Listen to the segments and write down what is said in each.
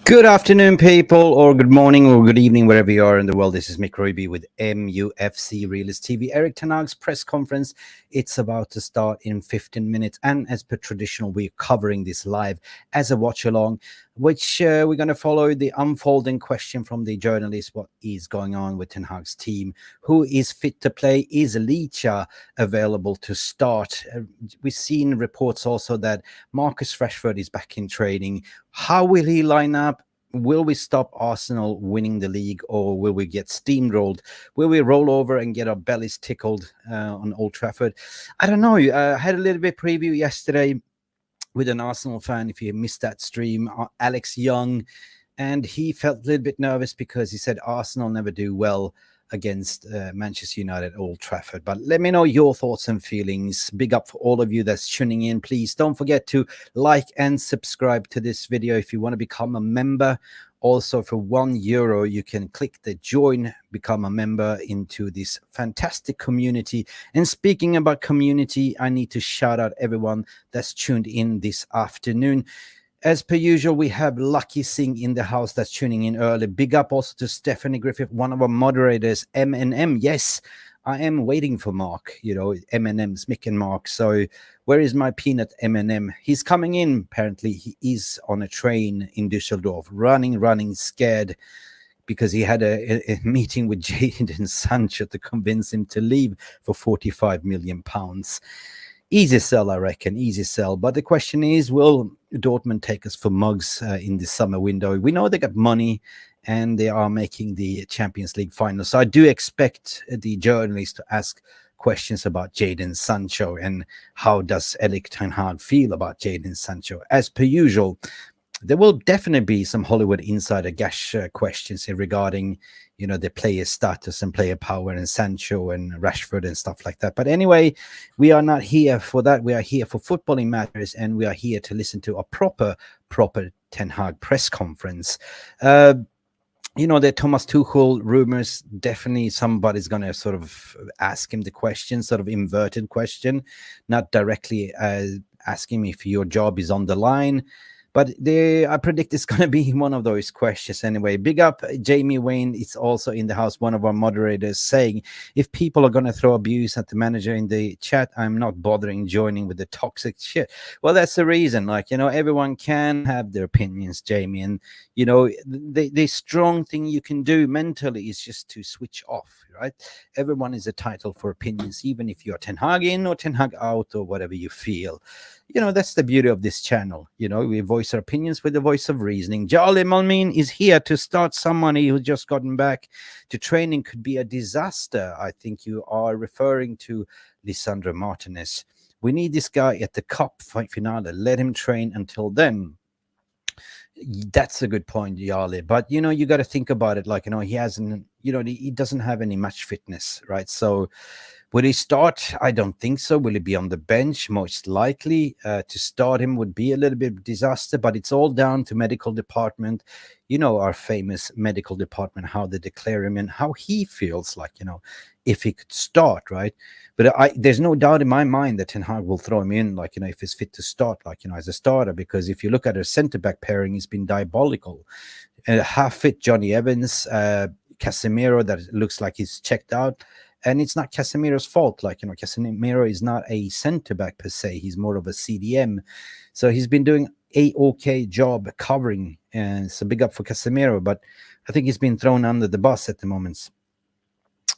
Good afternoon, people, or good morning, or good evening, wherever you are in the world. This is Mick Roby with Mufc Realist TV. Eric Ten Hag's press conference. It's about to start in 15 minutes, and as per traditional, we're covering this live as a watch along, which we're going to follow the unfolding question from the journalist: what is going on with Ten Hag's team? Who is fit to play? Is LICHA available to start? We've seen reports also that Marcus Rashford is back in training. How will he line up? Will we stop Arsenal winning the league, or will we get steamrolled? Will we roll over and get our bellies tickled on Old Trafford? I don't know. I had a little bit preview yesterday with an Arsenal fan. If you missed that stream, Alex Young, and he felt a little bit nervous because he said Arsenal never do well against Manchester United at Old Trafford. But let me know your thoughts and feelings. Big up for all of you that's tuning in. Please don't forget to like and subscribe to this video if you want to become a member. Also, for €1, you can click the join, become a member into this fantastic community. And speaking about community, I need to shout out everyone that's tuned in this afternoon. As per usual, we have Lucky Singh in the house that's tuning in early. Big up also to Stephanie Griffith, one of our moderators, M&M. Yes, I am waiting for Mark, M&M's Mick and Mark. So where is my peanut M&M? He's coming in. Apparently, he is on a train in Düsseldorf, running, scared, because he had a meeting with Jadon Sancho to convince him to leave for £45 million. Easy sell, I reckon. Easy sell. But the question is, will Dortmund take us for mugs in the summer window? We know they got money and they are making the Champions League final. So I do expect the journalists to ask questions about Jadon Sancho and how does Erik ten Hag feel about Jadon Sancho. As per usual, there will definitely be some Hollywood insider gash questions regarding, the player status and player power and Sancho and Rashford and stuff like that. But anyway, we are not here for that. We are here for footballing matters, and we are here to listen to a proper Ten Hag press conference. The Thomas Tuchel rumors, definitely somebody's going to sort of ask him the question, sort of inverted question, not directly ask him if your job is on the line. But I predict it's going to be one of those questions anyway. Big up Jamie Wayne. It's also in the house, one of our moderators, saying, if people are going to throw abuse at the manager in the chat, I'm not bothering joining with the toxic shit. Well, that's the reason. Everyone can have their opinions, Jamie. And, the strong thing you can do mentally is just to switch off, right? Everyone is entitled for opinions, even if you're Ten Hag in or Ten Hag out or whatever you feel. That's the beauty of this channel. We voice our opinions with the voice of reasoning. Jali Malmin is here to start. Somebody who's just gotten back to training could be a disaster. I think you are referring to Lisandro Martinez. We need this guy at the cup finale. Let him train until then. That's a good point, Yali. But you got to think about it. He hasn't. He doesn't have any match fitness, right? So will he start? I don't think so. Will he be on the bench? Most likely. To start him would be a little bit of a disaster, but it's all down to medical department. Our famous medical department, how they declare him and how he feels if he could start, right? But there's no doubt in my mind that Ten Hag will throw him in, if he's fit to start, as a starter, because if you look at a centre-back pairing, it's been diabolical. Half-fit Johnny Evans, Casemiro, that looks like he's checked out. And it's not Casemiro's fault. Casemiro is not a centre-back per se. He's more of a CDM. So he's been doing a okay job covering. And so big up for Casemiro. But I think he's been thrown under the bus at the moment.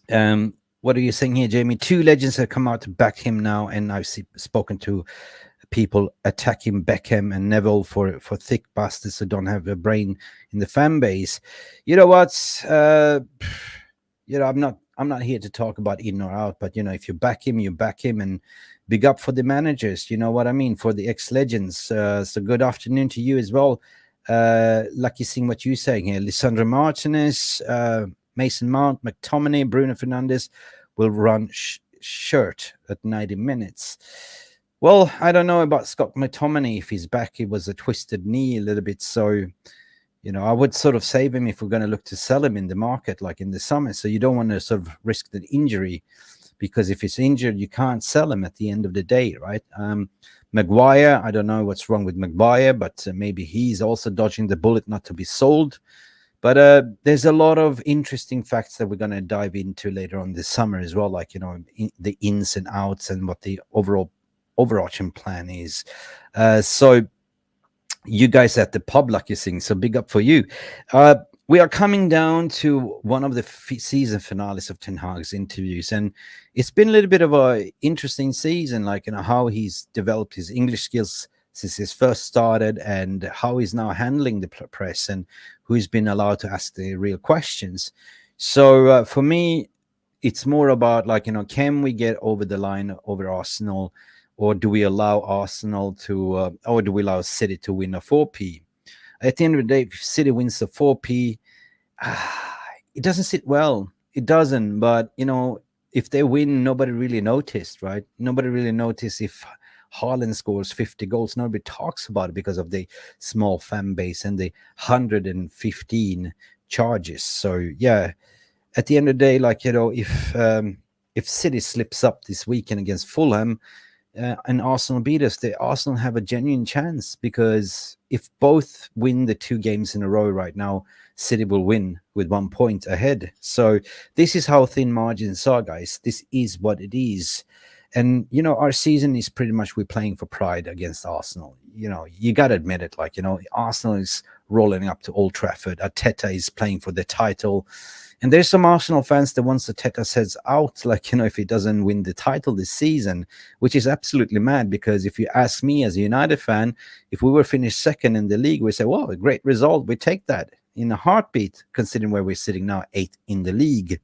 What are you saying here, Jamie? 2 legends have come out to back him now. And I've spoken to people attacking Beckham and Neville for thick bastards who don't have a brain in the fan base. You know what? I'm not here to talk about in or out, but if you back him, and big up for the managers. You know what I mean? For the ex-legends. So good afternoon to you as well. Lucky seeing what you're saying here. Lisandro Martinez, Mason Mount, McTominay, Bruno Fernandes will run shirt at 90 minutes. Well, I don't know about Scott McTominay. If he's back, it was a twisted knee a little bit. So, I would sort of save him if we're going to look to sell him in the market, like in the summer. So you don't want to sort of risk the injury, because if he's injured, you can't sell him at the end of the day, right? Maguire, I don't know what's wrong with Maguire, but maybe he's also dodging the bullet not to be sold. But there's a lot of interesting facts that we're going to dive into later on this summer as well, like, the ins and outs and what the overarching plan is. So you guys at the pub, like you sing, so big up for you. We are coming down to one of the season finales of Ten Hag's interviews, and it's been a little bit of a interesting season, like, how he's developed his English skills since he's first started, and how he's now handling the press, and who's been allowed to ask the real questions. So for me, it's more about, like, can we get over the line over Arsenal, or do we allow Arsenal to, or do we allow City to win a 4p? At the end of the day, if City wins the 4p, it doesn't sit well. It doesn't. But, if they win, nobody really noticed, right? Nobody really noticed if Haaland scores 50 goals. Nobody talks about it because of the small fan base and the 115 charges. So, yeah, at the end of the day, like, if City slips up this weekend against Fulham, and Arsenal beat us, the Arsenal have a genuine chance, because if both win the 2 games in a row right now, City will win with 1 point ahead. So this is how thin margins are, guys. This is what it is. And, our season is pretty much we're playing for pride against Arsenal. You got to admit it. Like, Arsenal is rolling up to Old Trafford. Arteta is playing for the title. And there's some Arsenal fans that wants Arteta says out, like, if he doesn't win the title this season, which is absolutely mad. Because if you ask me as a United fan, if we were finished second in the league, we say, well, a great result. We take that in a heartbeat, considering where we're sitting now, 8th in the league.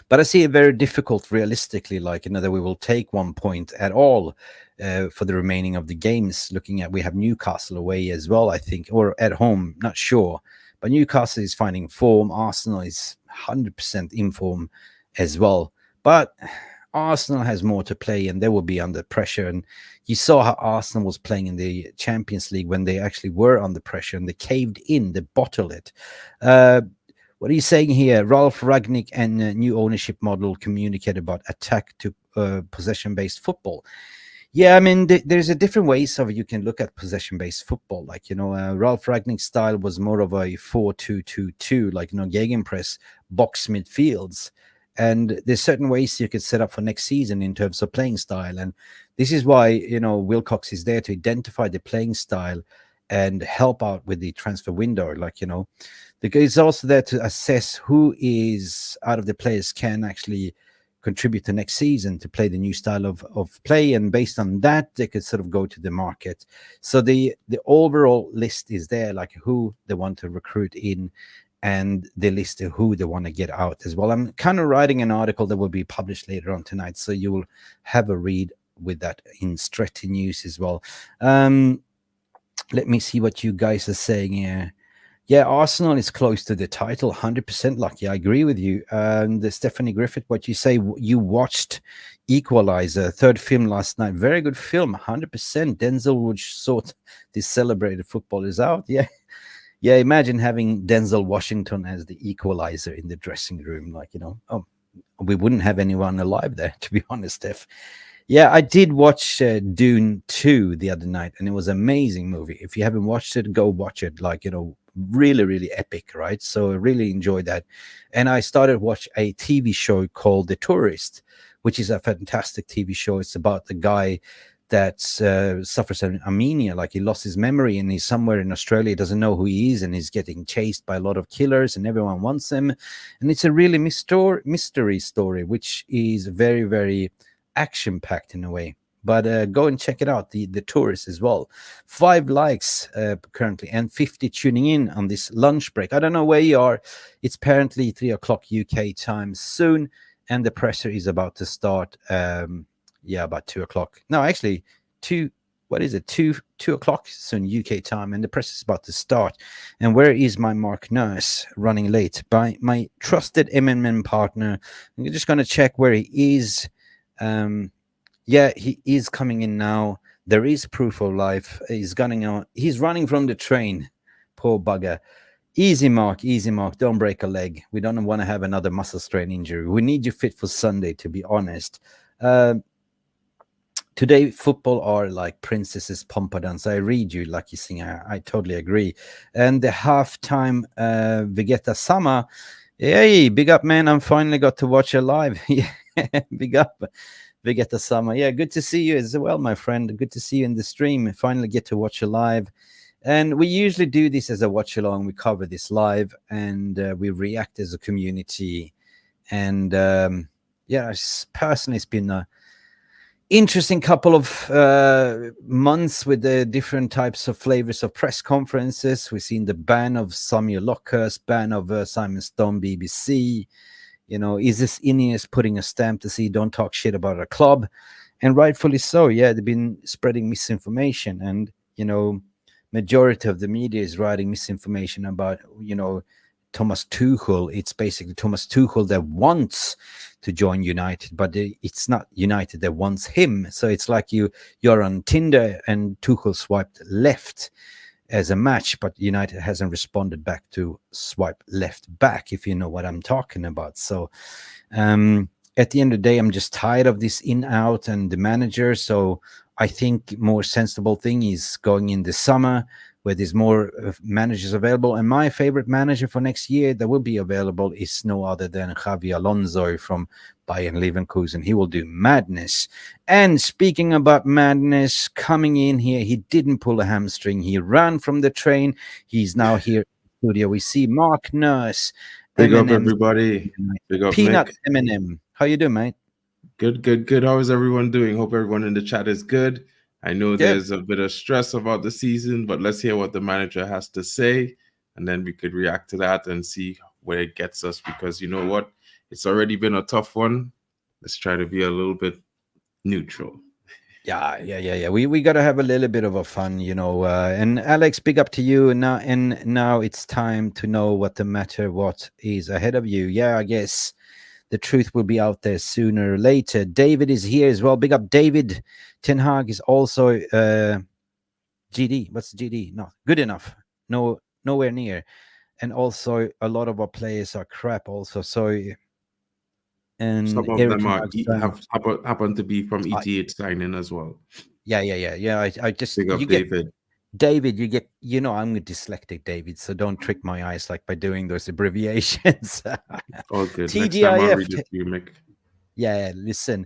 But I see it very difficult realistically, like, that we will take 1 point at all for the remaining of the games. Looking at, we have Newcastle away as well, I think, or at home, not sure. But Newcastle is finding form. Arsenal is 100% in form as well. But Arsenal has more to play, and they will be under pressure. And you saw how Arsenal was playing in the Champions League when they actually were under pressure, and they caved in, they bottled it. What are you saying here? Ralph Ragnick and new ownership model communicate about attack to possession-based football. Yeah, I mean, there's a different ways of you can look at possession-based football. Like, Ralph Ragnick's style was more of a 4-2-2-2, like, gegenpress, box midfields. And there's certain ways you could set up for next season in terms of playing style. And this is why, Wilcox is there to identify the playing style and help out with the transfer window. Like, the guy is also there to assess who is out of the players can actually contribute to next season to play the new style of play, and based on that they could sort of go to the market. So the overall list is there, like who they want to recruit in, and the list of who they want to get out as well. I'm kind of writing an article that will be published later on tonight, so you will have a read with that in Stretty News as well. Let me see what you guys are saying here. Yeah, Arsenal is close to the title, 100% lucky. I agree with you. And Stephanie Griffith, what you say, you watched Equalizer, 3rd film last night. Very good film, 100%. Denzel Wood thought this celebrated football is out. Yeah. Yeah, imagine having Denzel Washington as the equalizer in the dressing room. Like, we wouldn't have anyone alive there, to be honest, Steph. Yeah, I did watch Dune 2 the other night, and it was an amazing movie. If you haven't watched it, go watch it. Like, really, really epic, right? So I really enjoyed that. And I started watch a TV show called The Tourist, which is a fantastic TV show. It's about the guy that suffers from anemia, like he lost his memory, and he's somewhere in Australia, doesn't know who he is, and he's getting chased by a lot of killers, and everyone wants him. And it's a really mystery story, which is very, very action-packed in a way. But go and check it out, the Tourist as well. 5 likes currently, and 50 tuning in on this lunch break. I don't know where you are. It's apparently 3 o'clock UK time soon, and the presser is about to start. Yeah, about 2 o'clock. No, actually, 2 o'clock soon UK time, and the press is about to start. And where is my Mark Nurse running late? By my trusted MMM partner. I'm just going to check where he is. Yeah, he is coming in now. There is proof of life. He's gunning out. He's running from the train. Poor bugger. Easy, Mark. Easy, Mark. Don't break a leg. We don't want to have another muscle strain injury. We need you fit for Sunday, to be honest. today football are like princesses pompadons. I read you like you sing. I totally agree. And the halftime Vegeta Sama, hey, big up, man. I'm finally got to watch it live. Yeah, big up. Vegeta Sama. Yeah, good to see you as well, my friend. Good to see you in the stream. Finally get to watch it live. And we usually do this as a watch along. We cover this live and we react as a community. And yeah, personally, it's been a interesting couple of months with the different types of flavors of press conferences. We've seen the ban of Samuel Lockhurst, ban of Simon Stone, BBC. You know, is this Ineos putting a stamp to see don't talk shit about a club? And rightfully so. Yeah, they've been spreading misinformation, and you know, majority of the media is writing misinformation about Thomas Tuchel. It's basically Thomas Tuchel that wants to join United, but it's not United that wants him. So it's like you're on Tinder and Tuchel swiped left as a match, but United hasn't responded back to swipe left back, if you know what I'm talking about. So at the end of the day, I'm just tired of this in out and the manager. So I think more sensible thing is going in the summer where there's more managers available. And my favorite manager for next year that will be available is no other than Xavi Alonso from Bayern Leverkusen. He will do madness. And speaking about madness, coming in here, he didn't pull a hamstring. He ran from the train. He's now here in the studio. We see Mark Nurse. Big up, everybody. Big up, Peanut Mick. M&M. How you doing, mate? Good. How is everyone doing? Hope everyone in the chat is good. I know there's a bit of stress about the season, but let's hear what the manager has to say, and then we could react to that and see where it gets us, because you know what? It's already been a tough one. Let's try to be a little bit neutral. Yeah. We got to have a little bit of a fun, you know. And Alex, big up to you. And now it's time to know what the matter, what is ahead of you. Yeah, I guess the truth will be out there sooner or later. David is here as well. Big up, David. Ten Hag is also GD. What's GD? No, good enough. No, nowhere near. And also, a lot of our players are crap. Also, so. And some of them happen to be from ETH signing as well. Yeah. I just big up David. David, you get, you know, I'm a dyslexic, David, so don't trick my eyes like by doing those abbreviations. All good. TGIF. Next time I'll read it to you, Mick. Yeah, listen.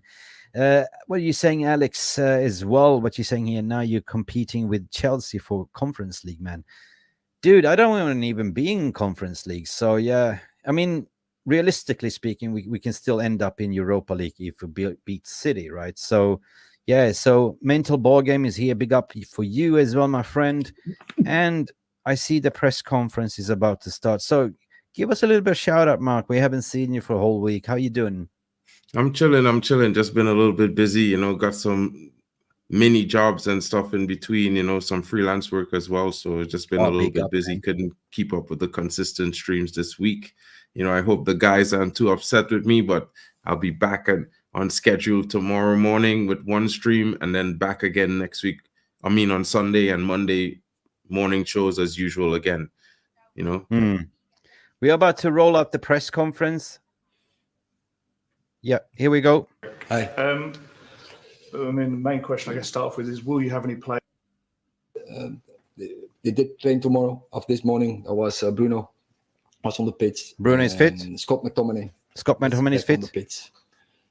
What are you saying, Alex, as well? What you're saying here now, you're competing with Chelsea for Conference League, man. Dude, I don't want to even be in Conference League. So, yeah, I mean, realistically speaking, we can still end up in Europa League if we beat City, right? So, yeah, so mental ball game is here. Big up for you as well, my friend. And I see the press conference is about to start. So give us a little bit of shout out, Mark. We haven't seen you for a whole week. How you doing? I'm chilling. Just been a little bit busy, you know, got some mini jobs and stuff in between, you know, some freelance work as well. So it's just been a little bit busy. Man. Couldn't keep up with the consistent streams this week. You know, I hope the guys aren't too upset with me, but I'll be back on schedule tomorrow morning with one stream and then back again next week. I mean, on Sunday and Monday morning shows as usual again, you know. We're about to roll out the press conference. Yeah, here we go. Hi. I mean, the main question I guess to start off with is, will you have any players? They did train tomorrow. Of this morning, I was Bruno was on the pitch. Bruno is fit. Scott McTominay. Scott McTominay is fit on the pitch.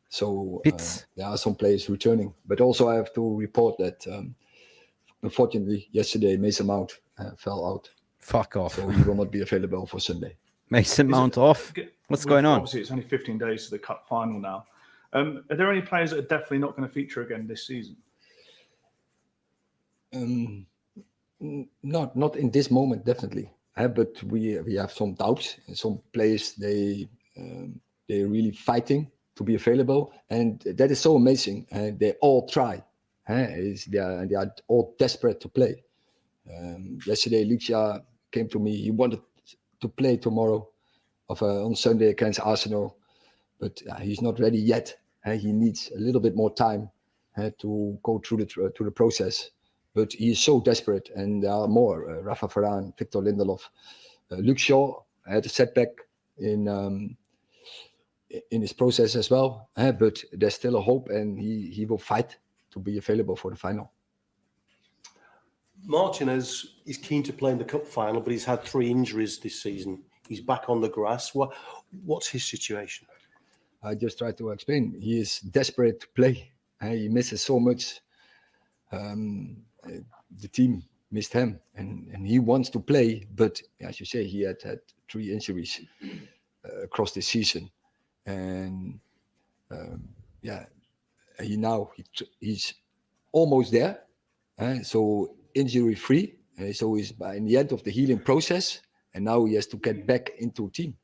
So there are some players returning, but also I have to report that unfortunately yesterday Mason Mount fell out. Fuck off. So he will not be available for Sunday. Mason Mount off. What's going on? Obviously, it's only 15 days to the cup final now. Are there any players that are definitely not going to feature again this season? Not in this moment, definitely. But we have some doubts. Some players they're really fighting to be available, and that is so amazing. And they all try. They are all desperate to play. Yesterday, LICHA came to me. He wanted to play tomorrow, on Sunday against Arsenal, but he's not ready yet. He needs a little bit more time to go through the process. But he is so desperate, and there are more. Rafa Varane, Victor Lindelof, Luke Shaw had a setback in his process as well. But there's still a hope, and he will fight to be available for the final. Martinez is keen to play in the cup final, but he's had 3 injuries this season. He's back on the grass. What's his situation? I just tried to explain. He is desperate to play. He misses so much. The team missed him, and he wants to play. But as you say, he had 3 injuries across the season, and he's almost there. So injury free. So he's in the end of the healing process, and now he has to get back into team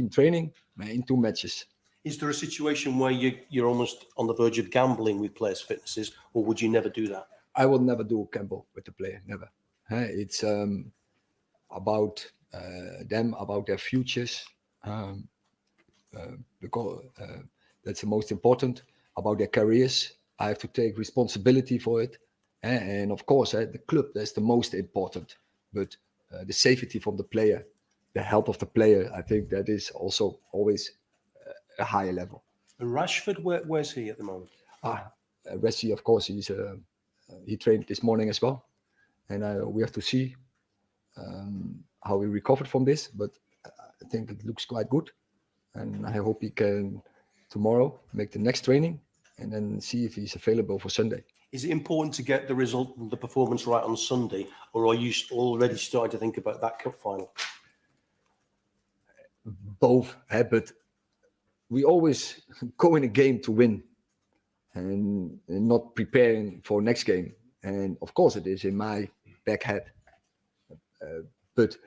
training, into matches. Is there a situation where you're almost on the verge of gambling with players' fitnesses, or would you never do that? I will never do a gamble with the player, never. It's about them, about their futures, because that's the most important, about their careers. I have to take responsibility for it. And of course, the club, that's the most important. But the safety from the player, the health of the player, I think that is also always a higher level. And Rashford, where's he at the moment? Rashford, of course, he trained this morning as well. And we have to see how he recovered from this. But I think it looks quite good. And I hope he can tomorrow make the next training and then see if he's available for Sunday. Is it important to get the result, the performance right on Sunday, or are you already starting to think about that cup final? Both, but we always go in a game to win and not preparing for next game. And of course it is in my back head. But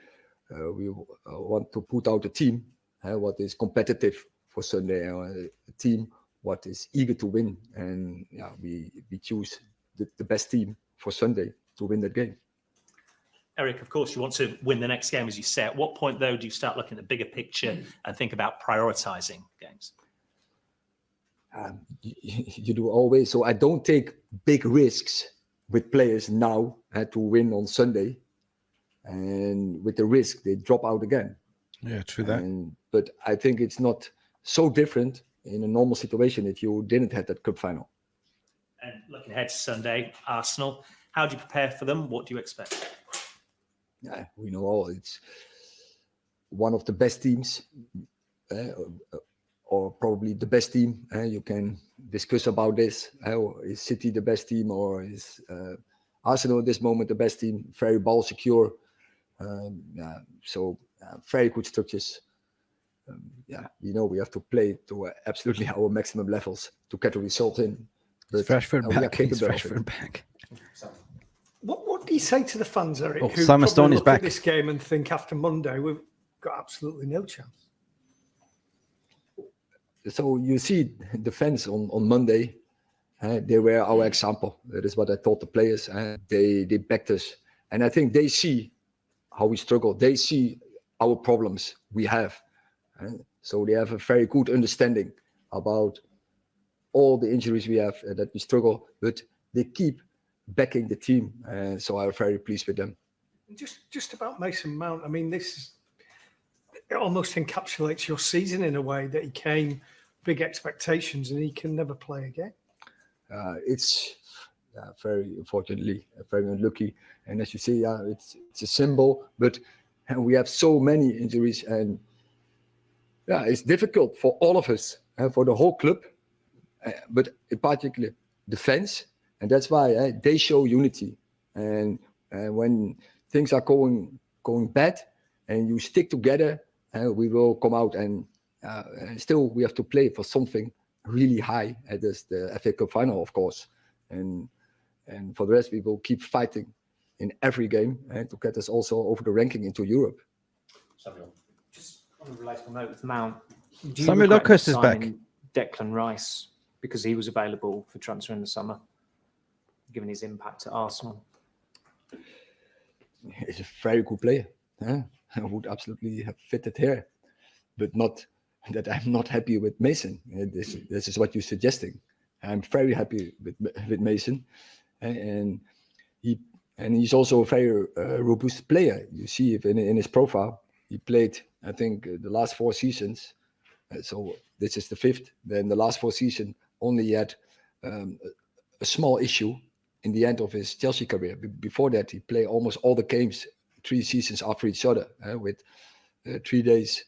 we want to put out a team what is competitive for Sunday, a team what is eager to win, and we choose the best team for Sunday to win that game. Eric, of course, you want to win the next game, as you say. At what point, though, do you start looking at the bigger picture and think about prioritizing games? You do always. So I don't take big risks with players now to win on Sunday, and with the risk they drop out again. Yeah, true that. But I think it's not so different in a normal situation if you didn't have that cup final. And looking ahead to Sunday, Arsenal, how do you prepare for them? What do you expect? We know all. It's one of the best teams, or probably the best team. You can discuss about this. Is City the best team, or is Arsenal at this moment the best team? Very ball secure. So very good structures. We have to play to absolutely our maximum levels to get a result in. But Rashford back. Rashford back. What do you say to the fans, Eric, who Simon Stone is look back at this game and think after Monday we've got absolutely no chance? So you see the fans on Monday, they were our example. That is what I told the players. They backed us, and I think they see how we struggle. They see our problems we have. So they have a very good understanding about all the injuries we have, that we struggle, but they keep backing the team. So I'm very pleased with them. Just about Mason Mount, I mean, it almost encapsulates your season in a way, that he came, big expectations, and he can never play again. It's very unfortunately, very unlucky. And as you see, it's a symbol, but we have so many injuries, and it's difficult for all of us, for the whole club, but in particular the fans, and that's why they show unity. And when things are going bad, and you stick together, we will come out. And still, we have to play for something really high. That's the FA Cup final, of course. And for the rest, we will keep fighting in every game to get us also over the ranking into Europe. Just on a relatable note with Mount, Samuel Luckhurst is back. Declan Rice, because he was available for transfer in the summer, given his impact at Arsenal. He's a very good player. I would absolutely have fitted here, but not that I'm not happy with Mason. This is what you're suggesting. I'm very happy with Mason, and he's also a very robust player. You see it in his profile. He played, I think, the last 4 seasons. So this is the 5th. Then the last 4 seasons only had a a small issue in the end of his Chelsea career. Before that, he played almost all the games 3 seasons after each other with 3 days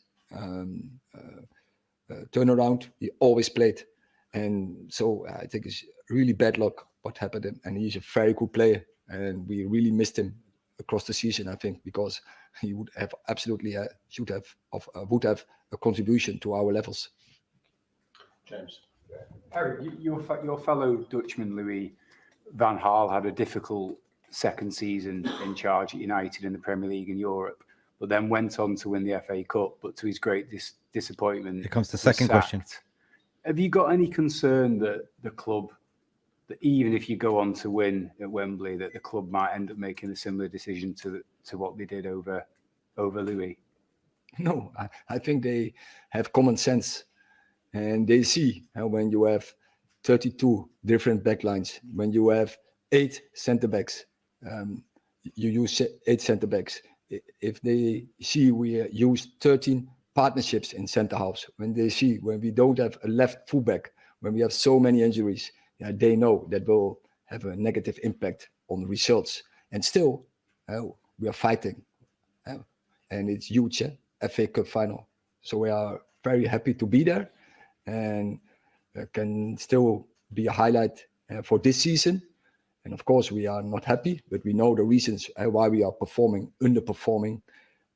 turnaround. He always played. And so I think it's really bad luck what happened. And he's a very good player. And we really missed him across the season, I think, because he would have absolutely would have a contribution to our levels. James. Eric, your fellow Dutchman, Louis van Gaal, had a difficult second season in charge at United in the Premier League in Europe, but then went on to win the FA Cup, but to his great disappointment. Here comes the second question. Have you got any concern that the club, that even if you go on to win at Wembley, that the club might end up making a similar decision to what they did over Louis? No, I think they have common sense. And they see when you have 32 different backlines, when you have 8 centre backs, you use 8 centre backs. If they see we use 13 partnerships in centre halves, when they see when we don't have a left fullback, when we have so many injuries, they know that will have a negative impact on the results. And still, we are fighting, and it's huge, FA Cup final. So we are very happy to be there. And can still be a highlight for this season. And of course, we are not happy, but we know the reasons why we are underperforming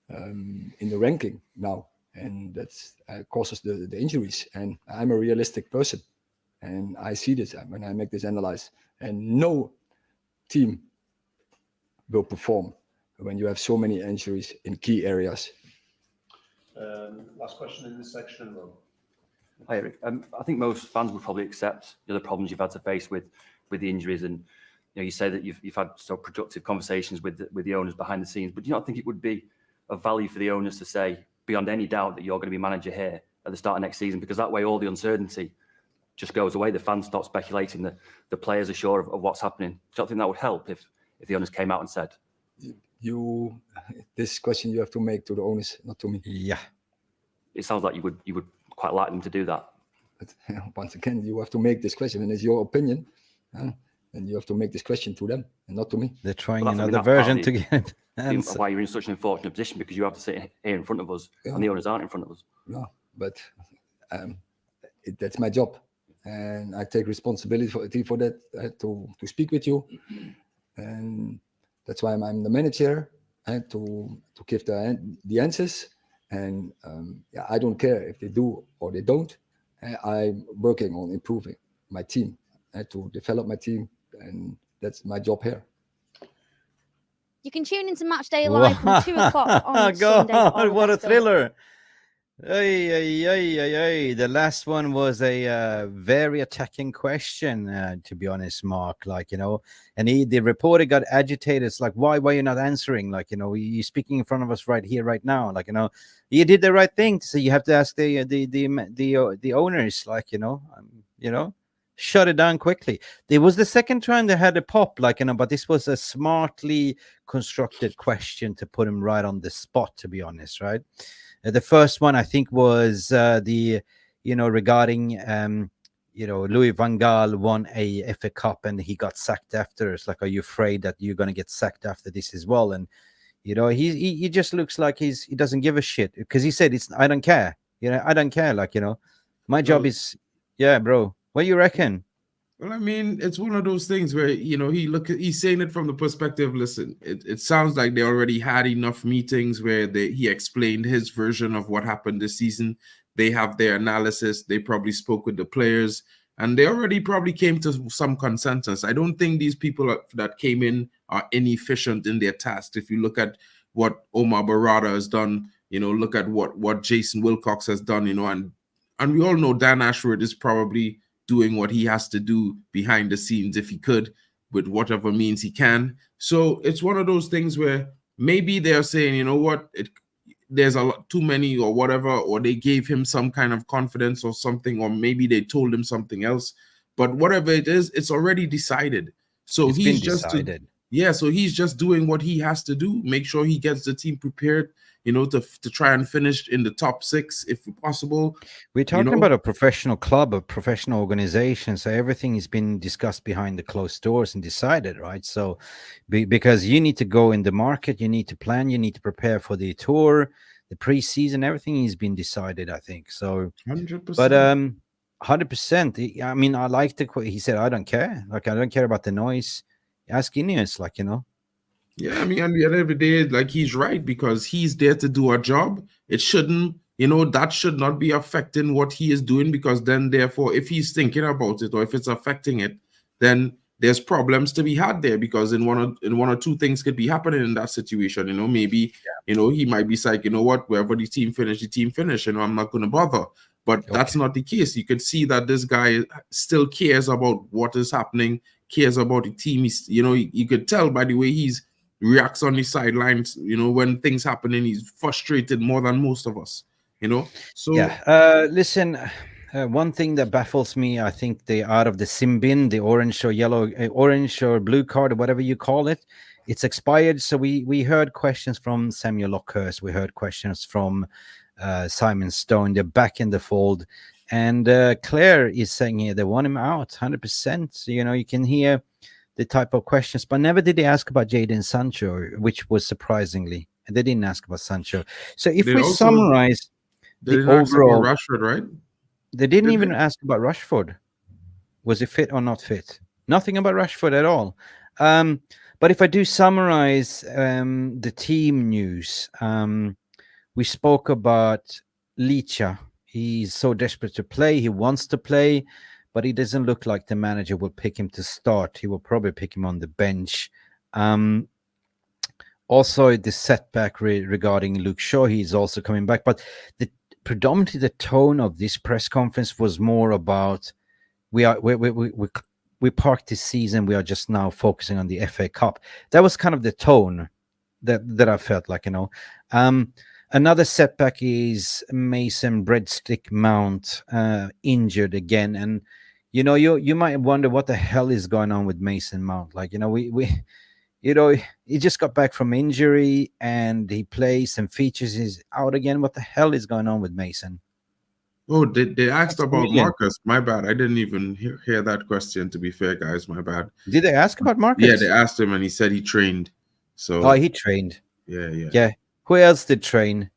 in the ranking now. And that's causes the injuries. And I'm a realistic person. And I see this when I make this analysis. And no team will perform when you have so many injuries in key areas. Last question in this section, Rob. Hi, Eric. I think most fans would probably accept the problems you've had to face with the injuries, and you say that you've had so productive conversations with the owners behind the scenes. But do you not think it would be of value for the owners to say, beyond any doubt, that you're going to be manager here at the start of next season? Because that way, all the uncertainty just goes away. The fans stop speculating. The players are sure of what's happening. Do you not think that would help if the owners came out and said? This question you have to make to the owners, not to me. Yeah. It sounds like you would quite like them to do that. But once again, you have to make this question, and it's your opinion, and you have to make this question to them and not to me. They're trying another version to get answer. Why you're in such an unfortunate position, because you have to sit here in front of us, and the owners aren't in front of us. Yeah, but that's my job, and I take responsibility for that to speak with you, and that's why I'm the manager, and to give the answers. And I don't care if they do or they don't. I'm working on improving my team and to develop my team, and that's my job here. You can tune into Matchday Live from 2 o'clock on Sunday. What a thriller! The last one was a very attacking question, to be honest, Mark. And the reporter got agitated. It's like, why are you not answering? You're speaking in front of us right here, right now. You did the right thing. So you have to ask the owners. Shut it down quickly. There was the second time they had a pop, but this was a smartly constructed question to put him right on the spot, to be honest, right? The first one, I think, was regarding, Louis van Gaal won a FA Cup and he got sacked after. It's like, are you afraid that you're going to get sacked after this as well? And, he just looks like he doesn't give a shit, because he said, I don't care. I don't care. My job is, bro. What do you reckon? Well, I mean, it's one of those things where, he's saying it from the perspective, listen, it sounds like they already had enough meetings where he explained his version of what happened this season. They have their analysis. They probably spoke with the players, and they already probably came to some consensus. I don't think these people that came in are inefficient in their task. If you look at what Omar Barada has done, look at what Jason Wilcox has done, and we all know Dan Ashworth is probably doing what he has to do behind the scenes if he could, with whatever means he can. So it's one of those things where maybe they're saying, you know what, there's a lot too many or whatever, or they gave him some kind of confidence or something, or maybe they told him something else. But whatever it is, it's already decided. So it's he's been decided. Yeah, so he's just doing what he has to do. Make sure he gets the team prepared, to try and finish in the top 6 if possible. We're talking about a professional club, a professional organization, so everything has been discussed behind the closed doors and decided, right? So because you need to go in the market, you need to plan, you need to prepare for the tour, the preseason, everything has been decided, I think. So 100%. But 100%. I mean, I like the he said, I don't care. Like, I don't care about the noise. Ask Ineos, like, Yeah, I mean, at the end of the day, like, he's right, because he's there to do a job. It shouldn't, that should not be affecting what he is doing, because then, therefore, if he's thinking about it or if it's affecting it, then there's problems to be had there, because in one or two things could be happening in that situation. Maybe, he might be like, what, wherever the team finish, I'm not going to bother. But that's not the case. You could see that this guy still cares about what is happening, cares about the team. He's, you could tell by the way he's reacts on the sidelines, when things happen, and he's frustrated more than most of us, So yeah. Listen, one thing that baffles me, I think they out of the sim bin, the orange or yellow, orange or blue card, or whatever you call it, it's expired. So we heard questions from Samuel Lockhurst, we heard questions from Simon Stone. They're back in the fold, and Claire is saying here they want him out 100%. So, you can hear the type of questions, but never did they ask about Jadon Sancho, which was surprisingly, they didn't ask about Sancho. So if we summarize the overall, Rashford, right? They didn't even ask about Rashford. Was he fit or not fit? Nothing about Rashford at all. But if I do summarize the team news, we spoke about LICHA. He's so desperate to play. He wants to play, but it doesn't look like the manager will pick him to start. He will probably pick him on the bench. Also, the setback regarding Luke Shaw, he's also coming back. But predominantly the tone of this press conference was more about we parked this season. We are just now focusing on the FA Cup. That was kind of the tone that I felt like, Another setback is Mason Breadstick Mount injured again, and you might wonder what the hell is going on with Mason Mount. Like, he just got back from injury and he plays and features. He's out again. What the hell is going on with Mason? Oh, they asked about Marcus. My bad. I didn't even hear that question. To be fair, guys, my bad. Did they ask about Marcus? Yeah, they asked him, and he said he trained. So he trained. Yeah. Who else did train?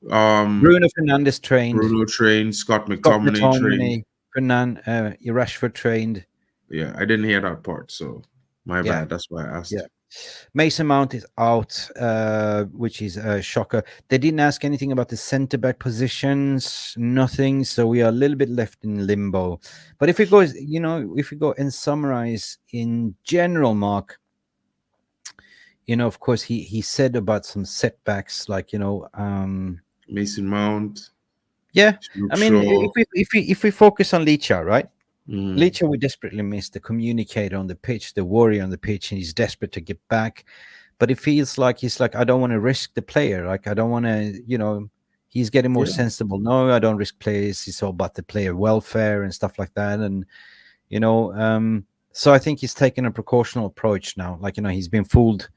Bruno Fernandes trained. Bruno trained. Scott McTominay trained. Rashford trained. Yeah, I didn't hear that part, so my bad. That's why I asked. Yeah. Mason Mount is out, which is a shocker. They didn't ask anything about the centre-back positions, nothing. So we are a little bit left in limbo. But if we go, and summarize in general, Mark, of course, he said about some setbacks, like, Mason Mount. Yeah, I mean, if we focus on LICHA, right? LICHA, we desperately miss the communicator on the pitch, the warrior on the pitch, and he's desperate to get back. But it feels like he's like, I don't want to risk the player. Like, I don't want to, he's getting more sensible. No, I don't risk players. It's all about the player welfare and stuff like that. And, so I think he's taking a precautional approach now. Like, he's been fooled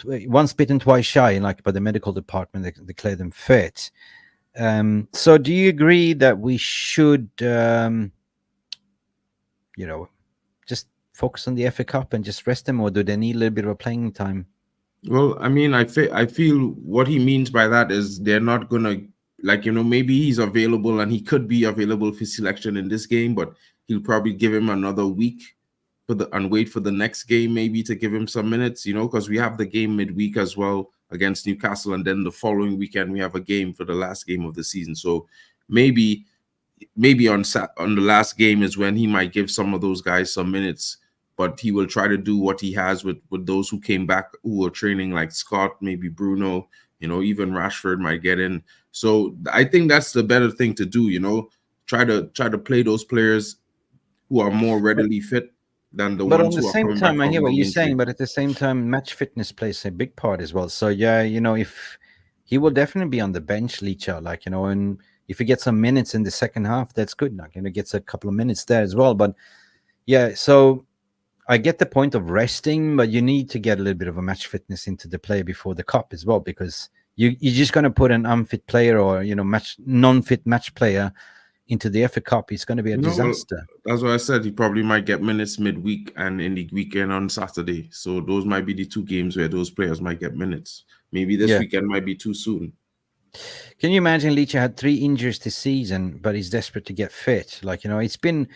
once bitten, twice shy, like by the medical department, they declare them fit. So do you agree that we should, just focus on the FA Cup and just rest them, or do they need a little bit of a playing time? Well, I mean, I feel what he means by that is they're not gonna, like, maybe he's available and he could be available for selection in this game, but he'll probably give him another week and wait for the next game, maybe, to give him some minutes, because we have the game midweek as well against Newcastle, and then the following weekend we have a game for the last game of the season. So maybe on the last game is when he might give some of those guys some minutes, but he will try to do what he has with those who came back, who were training, like Scott, maybe Bruno, even Rashford might get in. So I think that's the better thing to do, try to play those players who are more readily fit than the ones who are coming back. But at the same time, I hear what you're saying, but at the same time, match fitness plays a big part as well. So yeah, if he will definitely be on the bench, LICHA, like, and if he gets some minutes in the second half, that's good. Like, gets a couple of minutes there as well. But yeah, so I get the point of resting, but you need to get a little bit of a match fitness into the play before the cup as well, because you're just going to put an unfit player or non-fit match player into the FA Cup. It's going to be a disaster. That's why I said he probably might get minutes midweek and in the weekend on Saturday. So those might be the two games where those players might get minutes. Maybe this weekend might be too soon. Can you imagine LICHA had 3 injuries this season, but he's desperate to get fit? It's been,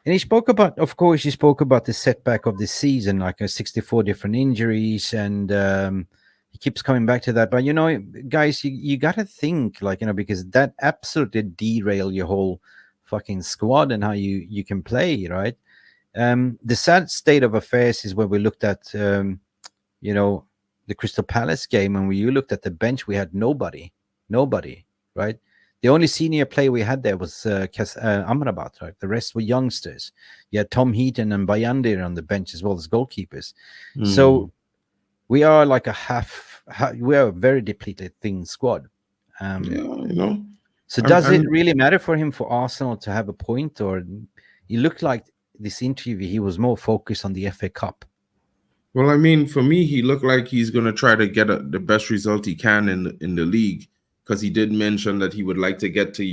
and he spoke about the setback of the season, 64 different injuries, and he keeps coming back to that. But guys, you got to think because that absolutely derail your whole fucking squad and how you can play, right? The sad state of affairs is when we looked at the Crystal Palace game, and when you looked at the bench, we had nobody, right? The only senior player we had there was Amrabat, right? The rest were youngsters. You had Tom Heaton and Bayandir on the bench as well as goalkeepers. So we are like we are a very depleted thin squad. So does it really matter for him, for Arsenal, to have a point? Or he looked like this interview, he was more focused on the FA Cup. Well, I mean, for me, he looked like he's going to try to get the best result he can in the league, because he did mention that he would like to get to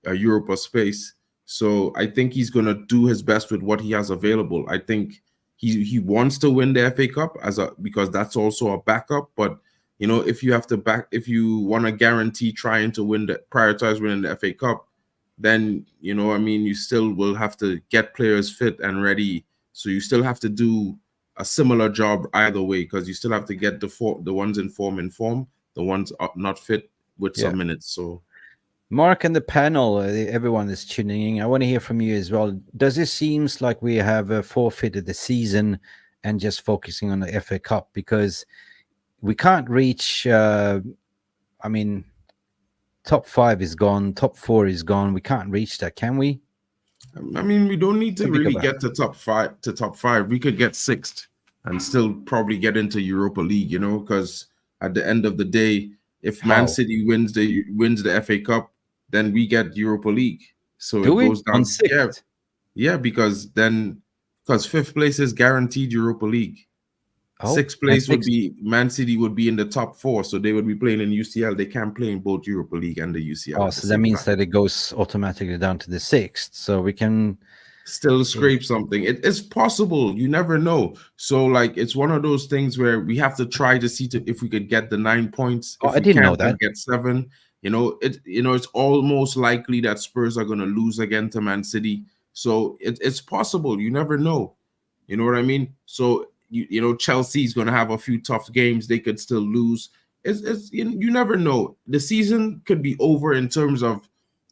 a Europa space. So I think he's going to do his best with what he has available. I think he wants to win the FA Cup because that's also a backup. But if you want to guarantee trying to prioritize winning the FA Cup, then you still will have to get players fit and ready. So you still have to do a similar job either way, because you still have to get the ones in form, the ones not fit with some minutes. So Mark and the panel, everyone is tuning in, I want to hear from you as well. Does it seem like we have forfeited the season and just focusing on the FA Cup? Because we can't reach top 5 is gone, top 4 is gone. We can't reach that, can we? I mean, we don't need to really get to top five. We could get 6th and still probably get into Europa League, because at the end of the day, if Man City wins the FA Cup, then we get Europa League. So it goes down. Yeah, because 5th place is guaranteed Europa League. 6th place would be Man City, would be in the top 4, so they would be playing in UCL. They can't play in both Europa League and the UCL. So that means that it goes automatically down to the 6th, so we can still scrape something. It's possible. You never know. So it's one of those things where we have to try to see if we could get the 9 points. If I didn't know that. Get 7. It's almost likely that Spurs are going to lose again to Man City. So it's possible. You never know. You know what I mean? So Chelsea's going to have a few tough games. They could still lose. You never know. The season could be over in terms of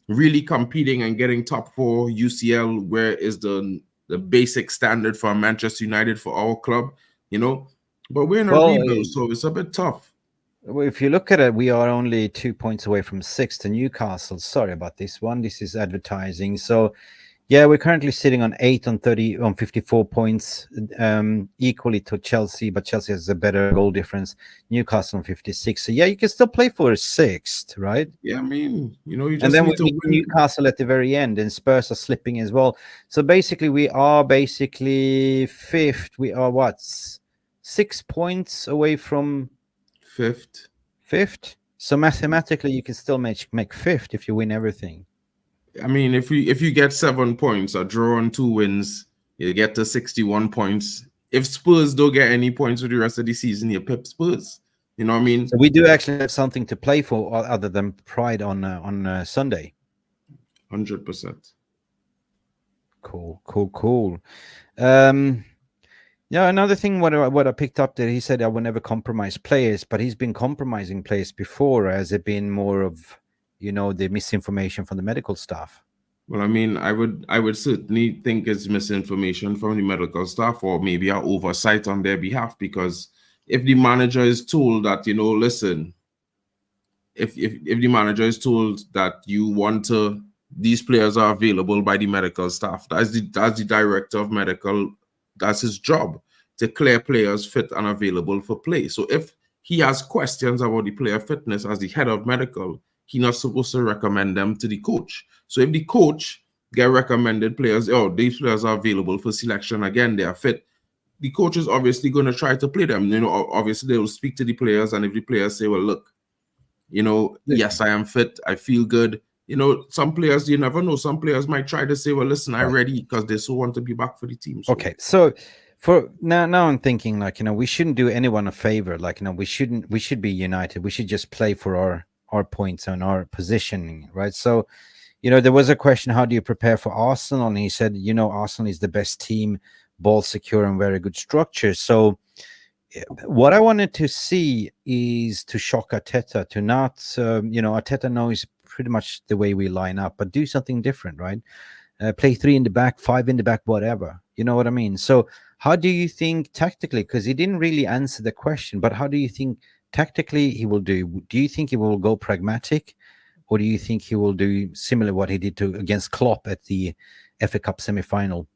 really competing and getting top 4 UCL, where is the basic standard for Manchester United, for our club, But we're in a rebuild, so it's a bit tough. Well, if you look at it, we are only 2 points away from 6th to Newcastle. Sorry about this one. This is advertising. So yeah, we're currently sitting on 8 on 54 points, equally to Chelsea, but Chelsea has a better goal difference. Newcastle on 56. So yeah, you can still play for a 6th, right? Yeah, I mean, you just and then need to win. Newcastle at the very end, and Spurs are slipping as well. So basically, we are 5th. We are 6 points away from 5th. So mathematically, you can still make 5th if you win everything. I mean, if you get 7 points, a draw and 2 wins, you get to 61 points. If Spurs don't get any points for the rest of the season, you pip Spurs. You know what I mean? So we do actually have something to play for other than pride on Sunday. 100%. Cool. Yeah, another thing what I picked up there, he said I will never compromise players, but he's been compromising players before. Has it been more of the misinformation from the medical staff? Well, I mean, I would certainly think it's misinformation from the medical staff, or maybe an oversight on their behalf, because if the manager is told that, listen, if the manager is told that these players are available by the medical staff, that's the director of medical, that's his job, to clear players fit and available for play. So if he has questions about the player fitness as the head of medical, he's not supposed to recommend them to the coach. So if the coach get recommended players, these players are available for selection, again, they are fit, the coach is obviously going to try to play them. You know, obviously they will speak to the players, and if the players say, well, look, you know, yes, I am fit, I feel good. You know, some players, you never know. Some players might try to say, well, listen, I'm ready, because they so want to be back for the team. So. Okay, so for now I'm thinking, like, you know, we shouldn't do anyone a favor. Like, you know, we should be united. We should just play for our points and our positioning, right? So, you know, there was a question, how do you prepare for Arsenal? And he said, you know, Arsenal is the best team, ball secure and very good structure. So what I wanted to see is to shock Arteta, to not, you know, Arteta knows pretty much the way we line up, but do something different, right? Play 3 in the back, 5 in the back, whatever. You know what I mean? So how do you think tactically, because he didn't really answer the question, but how do you think tactically he will do? Do you think he will go pragmatic, or do you think he will do similar what he did against Klopp at the FA Cup semi-final?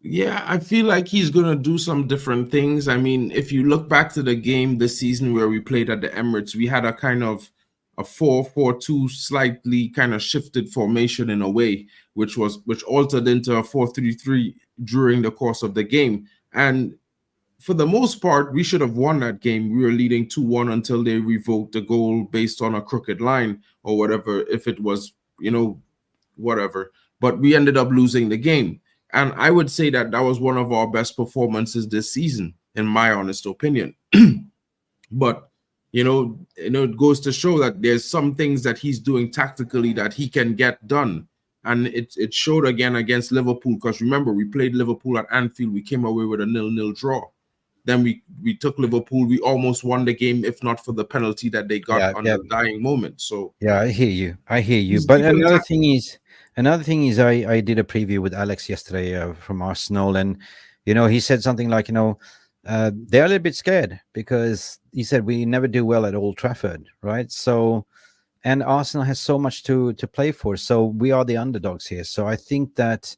Yeah, I feel like he's going to do some different things. I mean, if you look back to the game this season where we played at the Emirates, we had a kind of a 4-4-2 slightly kind of shifted formation in a way, which altered into a 4-3-3 during the course of the game. And for the most part, we should have won that game. We were leading 2-1 until they revoked the goal based on a crooked line or whatever, if it was, you know, whatever. But we ended up losing the game. And I would say that that was one of our best performances this season, in my honest opinion. But, you know, it goes to show that there's some things that he's doing tactically that he can get done. And it showed again against Liverpool, because remember, we played Liverpool at Anfield. We came away with a 0-0 draw. Then we took Liverpool. We almost won the game, if not for the penalty that they got on the dying moment. So yeah, I hear you. But another thing is, I did a preview with Alex yesterday from Arsenal, and you know, he said something like, you know, they're a little bit scared because he said we never do well at Old Trafford, right? So, and Arsenal has so much to play for, so we are the underdogs here. So I think that,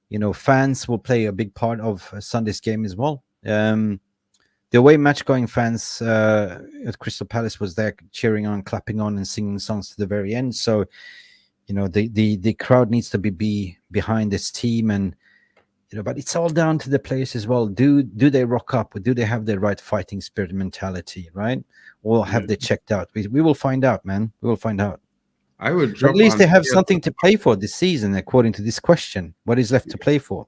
you know, fans will play a big part of Sunday's game as well. The away match-going fans at Crystal Palace was there cheering on, clapping on, and singing songs to the very end. So, you know, the crowd needs to be behind this team, and you know, but it's all down to the players as well. Do they rock up? Or do they have the right fighting spirit mentality, right? Or have they checked out? We will find out, man. We will find out. I would at least they have something to play for this season, according to this question. What is left to play for?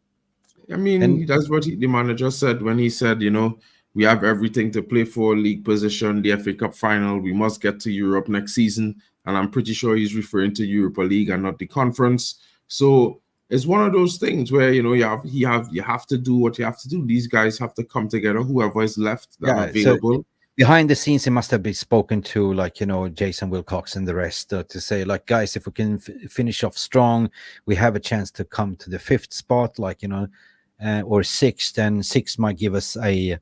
I mean, that's what the manager said when he said, you know, we have everything to play for: league position, the FA Cup final. We must get to Europe next season. And I'm pretty sure he's referring to Europa League and not the Conference. So it's one of those things where, you know, you have to do what you have to do. These guys have to come together, whoever is left available. So behind the scenes, it must have been spoken to, like, you know, Jason Wilcox and the rest to say, like, guys, if we can finish off strong, we have a chance to come to the 5th spot, like, you know, or 6th, and 6th might give us a,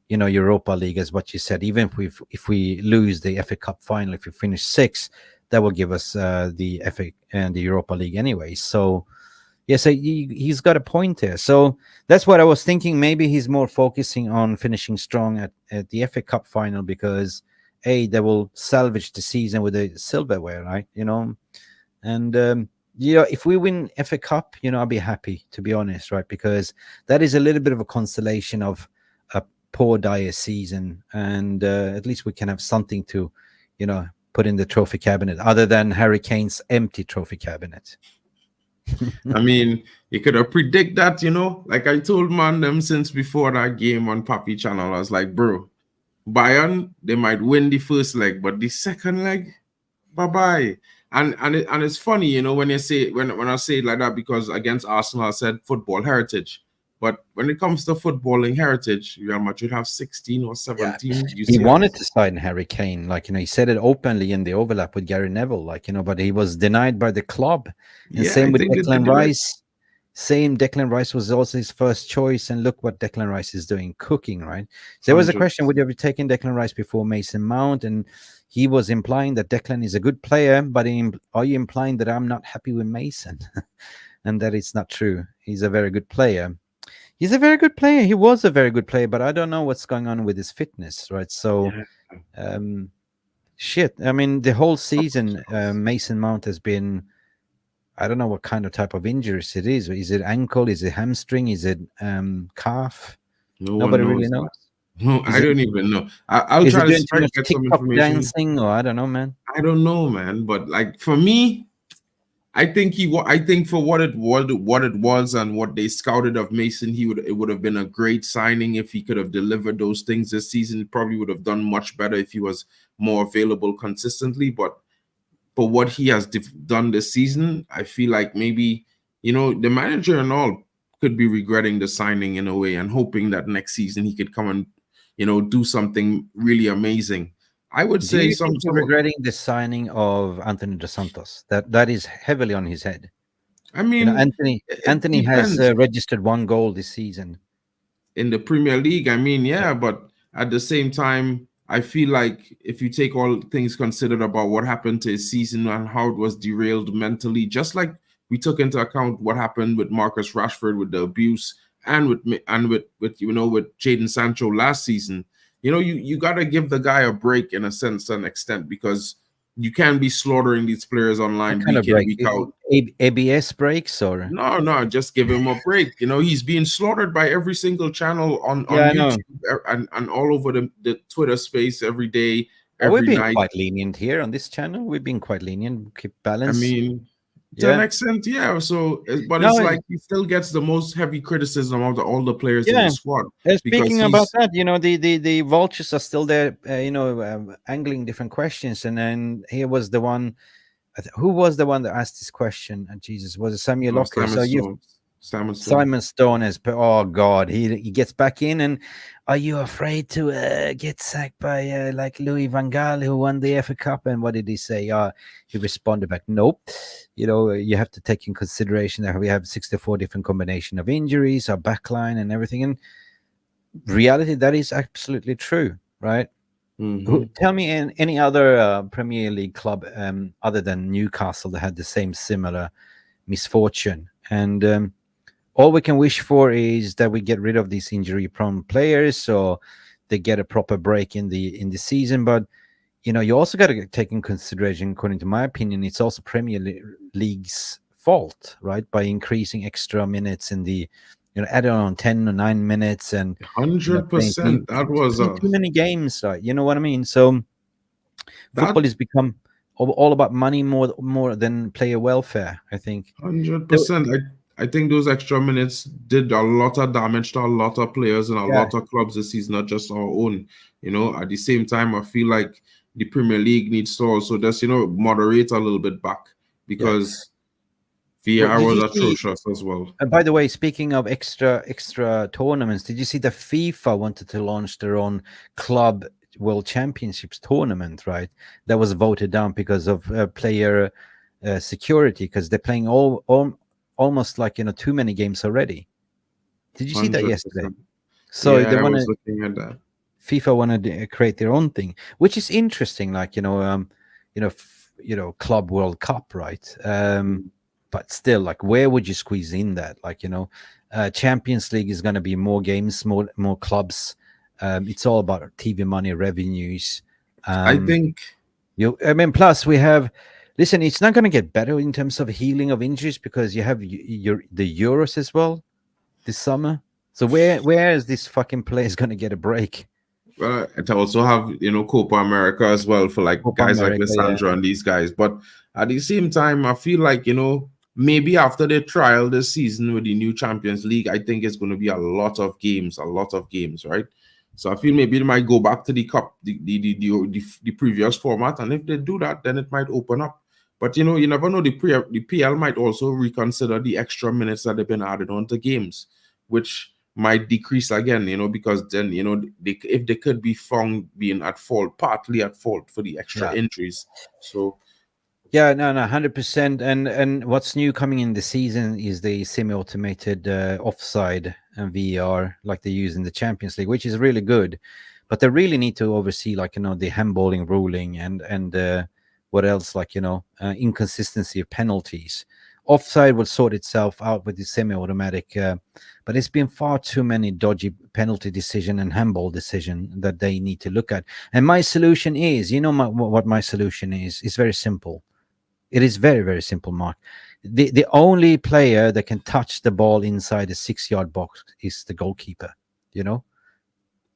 you know, Europa League, as what you said. Even if we lose the FA Cup final, if we finish 6th, that will give us the FA and the Europa League anyway. So yes, he's got a point there. So that's what I was thinking. Maybe he's more focusing on finishing strong at the FA Cup final, because they will salvage the season with the silverware, right? You know, and you know, if we win FA Cup, you know, I'll be happy, to be honest, right? Because that is a little bit of a consolation of a poor, dire season, and at least we can have something to, you know, put in the trophy cabinet other than Harry Kane's empty trophy cabinet. I mean, you could have predicted that, you know, like I told them since before that game on Papi channel. I was like, bro, Bayern, they might win the first leg, but the second leg, bye-bye. And it's funny, you know, when I say it like that, because against Arsenal I said football heritage. But when it comes to footballing heritage, Real Madrid have 16 or 17. Yeah. He wanted to sign Harry Kane, like, you know, he said it openly in the overlap with Gary Neville, like, you know, but he was denied by the club. And same with Declan Rice. Same, Declan Rice was also his first choice, and look what Declan Rice is doing, cooking, right? So there was a question: would you have taken Declan Rice before Mason Mount? And he was implying that Declan is a good player, but are you implying that I'm not happy with Mason? And that it's not true. He's a very good player. He's a very good player. He was a very good player, but I don't know what's going on with his fitness, right? So, shit. I mean, the whole season, Mason Mount has been, I don't know what kind of type of injuries it is. Is it ankle? Is it hamstring? Is it calf? No Nobody one really knows. knows. No, I don't even know. I'll Is try it to doing too much get some TikTok information. dancing, or I don't know, man. I don't know, man. But like for me, I think I think for what it was and what they scouted of Mason, it would have been a great signing if he could have delivered those things this season. He probably would have done much better if he was more available consistently. But for what he has done this season, I feel like maybe, you know, the manager and all could be regretting the signing in a way and hoping that next season he could come and, you know, do something really amazing. I would Do say you think you're regretting the signing of Anthony Dos Santos? That is heavily on his head. I mean, you know, Anthony has registered 1 goal this season in the Premier League. I mean, yeah, but at the same time, I feel like if you take all things considered about what happened to his season and how it was derailed mentally, just like we took into account what happened with Marcus Rashford with the abuse and with Jadon Sancho last season, you know, you got to give the guy a break in a sense and extent, because you can't be slaughtering these players online week in, week out. ABS breaks or no, just give him a break. You know, he's being slaughtered by every single channel on YouTube and all over the Twitter space every day, every we've been night. quite lenient here on this channel. We've been quite lenient, keep balance. I mean, to an extent, yeah. So, but it's like he still gets the most heavy criticism of all the players in the squad. Speaking about that, you know, the vultures are still there, angling different questions. And then here was the one. Who was the one that asked this question? And Jesus, was it Samuel Locker? Simon Stone has. Oh God, he gets back in. And are you afraid to get sacked by like Louis van Gaal, who won the FA Cup? And what did he say? He responded back, nope. You know, you have to take in consideration that we have 64 different combination of injuries, our backline, and everything. And reality, that is absolutely true, right? Tell me any other Premier League club other than Newcastle that had the same similar misfortune. And all we can wish for is that we get rid of these injury-prone players, so they get a proper break in the season. But you know, you also got to take in consideration, according to my opinion, it's also Premier League's fault, right? By increasing extra minutes in the, you know, added on 10 or 9 minutes and 100%. That was too many games, right? You know what I mean? So football has become all about money more than player welfare, I think. 100%. I think those extra minutes did a lot of damage to a lot of players and a lot of clubs this season, not just our own. You know, at the same time, I feel like the Premier League needs to also just, you know, moderate a little bit back, because VR was atrocious as well. And by the way, speaking of extra tournaments, did you see that FIFA wanted to launch their own club World Championships tournament, right? That was voted down because of player security, because they're playing almost like, you know, too many games already. Did you see that yesterday? So they want to. Looking at that. FIFA wanted to create their own thing, which is interesting. Like, you know, Club World Cup, right? But still, like, where would you squeeze in that? Like, you know, Champions League is going to be more games, more clubs. It's all about TV money, revenues. I think. Plus we have. Listen, it's not going to get better in terms of healing of injuries, because you have the Euros as well this summer. So where is this fucking place going to get a break? To also have, you know, Copa America as well for like guys like Lisandro and these guys. But at the same time, I feel like, you know, maybe after the trial this season with the new Champions League, I think it's going to be a lot of games, right? So I feel maybe they might go back to the cup, the previous format, and if they do that, then it might open up. But you know, you never know. The PL might also reconsider the extra minutes that they've been added onto games, which might decrease again, you know, because then, you know, if they could be found being partly at fault for the extra injuries. So yeah, no, 100%. And what's new coming in the season is the semi-automated offside and VAR, like they use in the Champions League, which is really good. But they really need to oversee, like, you know, the handballing ruling and what else, like, you know, inconsistency of penalties. Offside will sort itself out with the semi-automatic, but it's been far too many dodgy penalty decision and handball decision that they need to look at. And my solution is, you know, what my solution is? It's very simple. It is very, very simple, Mark. The only player that can touch the ball inside the 6-yard box is the goalkeeper, you know?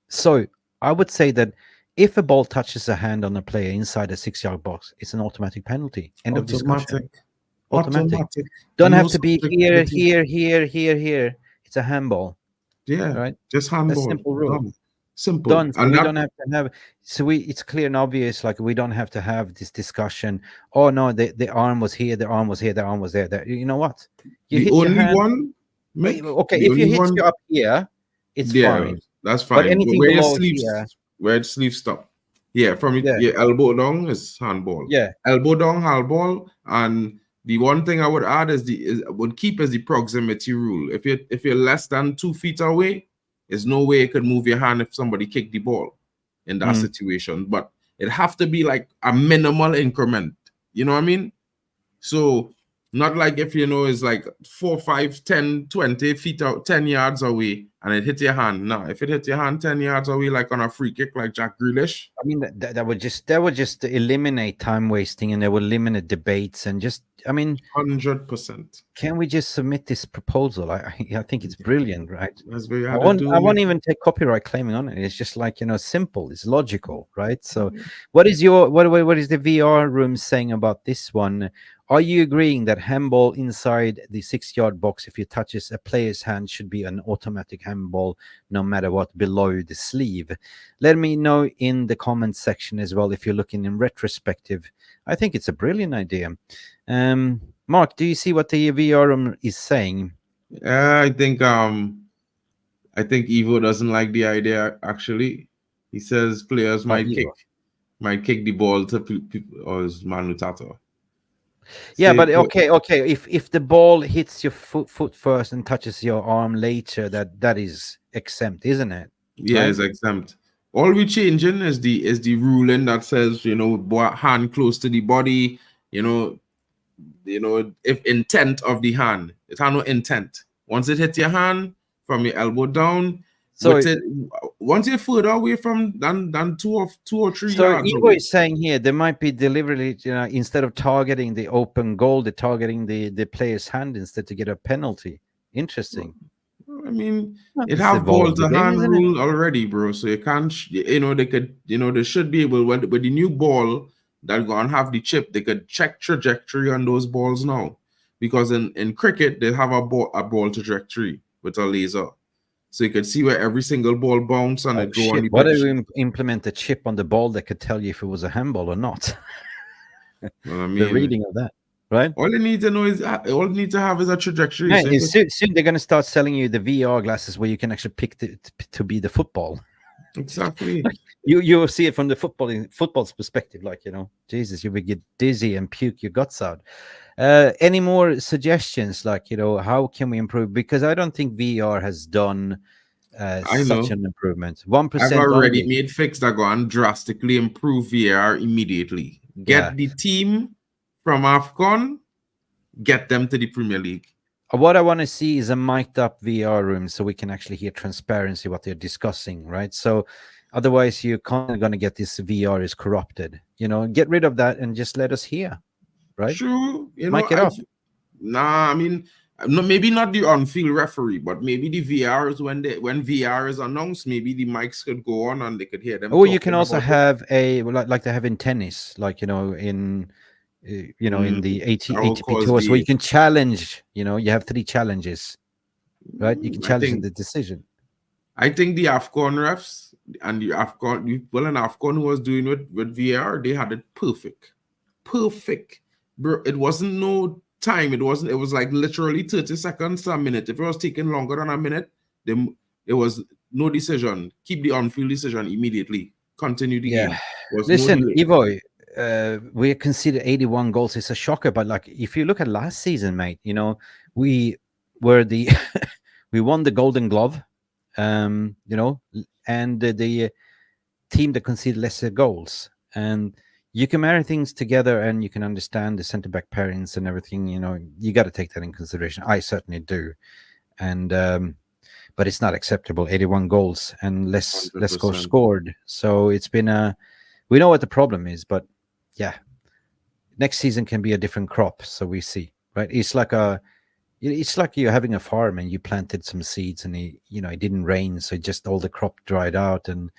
So I would say that if a ball touches a hand on a player inside a 6-yard box, it's an automatic penalty. End of discussion. Automatic. Don't have to be here, here. It's a handball. Yeah, right? just That's handball. simple rule. Simple. Done. So And we that, don't have to have. So it's clear and obvious. Like we don't have to have this discussion. Oh no, the arm was here, the arm was here, the arm was there. You know what? You the hit your only hand. one, Mick, Okay, the if you only hit one, you up here, it's yeah, fine. that's But fine. anything where your below sleeves, here, where the sleeves stop. Yeah, from Yeah. your elbow down is handball. yeah, Elbow down, handball. And the one thing I would add is would keep as the proximity rule. If you're less than 2 feet away, there's no way you could move your hand if somebody kicked the ball in that situation. But it have to be like a minimal increment. You know what I mean? So not like if it's like 4, 5, 10, 20 feet out, 10 yards away, and it hit your hand. No, if it hit your hand 10 yards away, like on a free kick, like Jack Grealish. I mean that would just eliminate time wasting, and they would eliminate debates, and just 100%. Can we just submit this proposal? I think it's brilliant, right? That's what you I had to won't, do. I won't even take copyright claiming on it. It's just like simple. It's logical, right? So, what is the VR room saying about this one? Are you agreeing that handball inside the 6-yard box, if it touches a player's hand, should be an automatic handball, no matter what, below the sleeve? Let me know in the comment section as well if you're looking in retrospective. I think it's a brilliant idea. Mark, do you see what the VR room is saying? I think Evo doesn't like the idea. Actually, he says players might kick the ball to people, or his Manu Tato. Yeah, but okay. If the ball hits your foot first and touches your arm later, that is exempt, isn't it? Yeah, Right? it's exempt. All we're changing is the ruling that says hand close to the body. If intent of the hand, it has no intent. Once it hits your hand from your elbow down, so once you're further away from than 2 or 3 yards. So Ivo is saying here there might be deliberately, instead of targeting the open goal, they're targeting the player's hand instead to get a penalty. Interesting. I mean, it have ball to hand rule already, bro. So you can't, they could, they should be able, with the new ball that go and have the chip, they could check trajectory on those balls now. Because in cricket, they have a ball trajectory with a laser. So you could see where every single ball bounce and it go on the pitch. Why do we implement a chip on the ball that could tell you if it was a handball or not? Well, I mean, the reading of that, right? All you need to know is a trajectory. Yeah, soon they're going to start selling you the VR glasses where you can actually pick to be the football. Exactly. You see it from the football's perspective, Jesus, you will get dizzy and puke your guts out. Any more suggestions, how can we improve? Because I don't think VR has done such an improvement. 1%. I've already made fix that go and drastically improve VR immediately. Get the team from AFCON, get them to the Premier League. What I want to see is a mic'd up VR room so we can actually hear transparency what they're discussing, right? So otherwise you're constantly going to get this VR is corrupted. Get rid of that and just let us hear, right? True. Mic it up. Nah, I mean, no, maybe not the on-field referee, but maybe the VRs when VR is announced, maybe the mics could go on and they could hear them. Or you can also have like they have in tennis, in the ATP tours where you can challenge. You have 3 challenges, right? You can challenge the decision. I think the AFCON refs and the AFCON who was doing it with VR, they had it perfect, bro. It wasn't no time. It was like literally 30 seconds to a minute. If it was taking longer than a minute, then it was no decision. Keep the on-field decision immediately. Continue the game. Listen, Ivo, we consider 81 goals. It's a shocker, but if you look at last season, mate, we were we won the Golden Glove, and the team that conceded lesser goals. And you can marry things together and you can understand the centre-back pairings and everything, you got to take that in consideration. I certainly do. And but it's not acceptable. 81 goals and less goals scored. So it's been we know what the problem is, but yeah, next season can be a different crop. So we see, right? It's like it's like you're having a farm and you planted some seeds and it didn't rain, so just all the crop dried out, and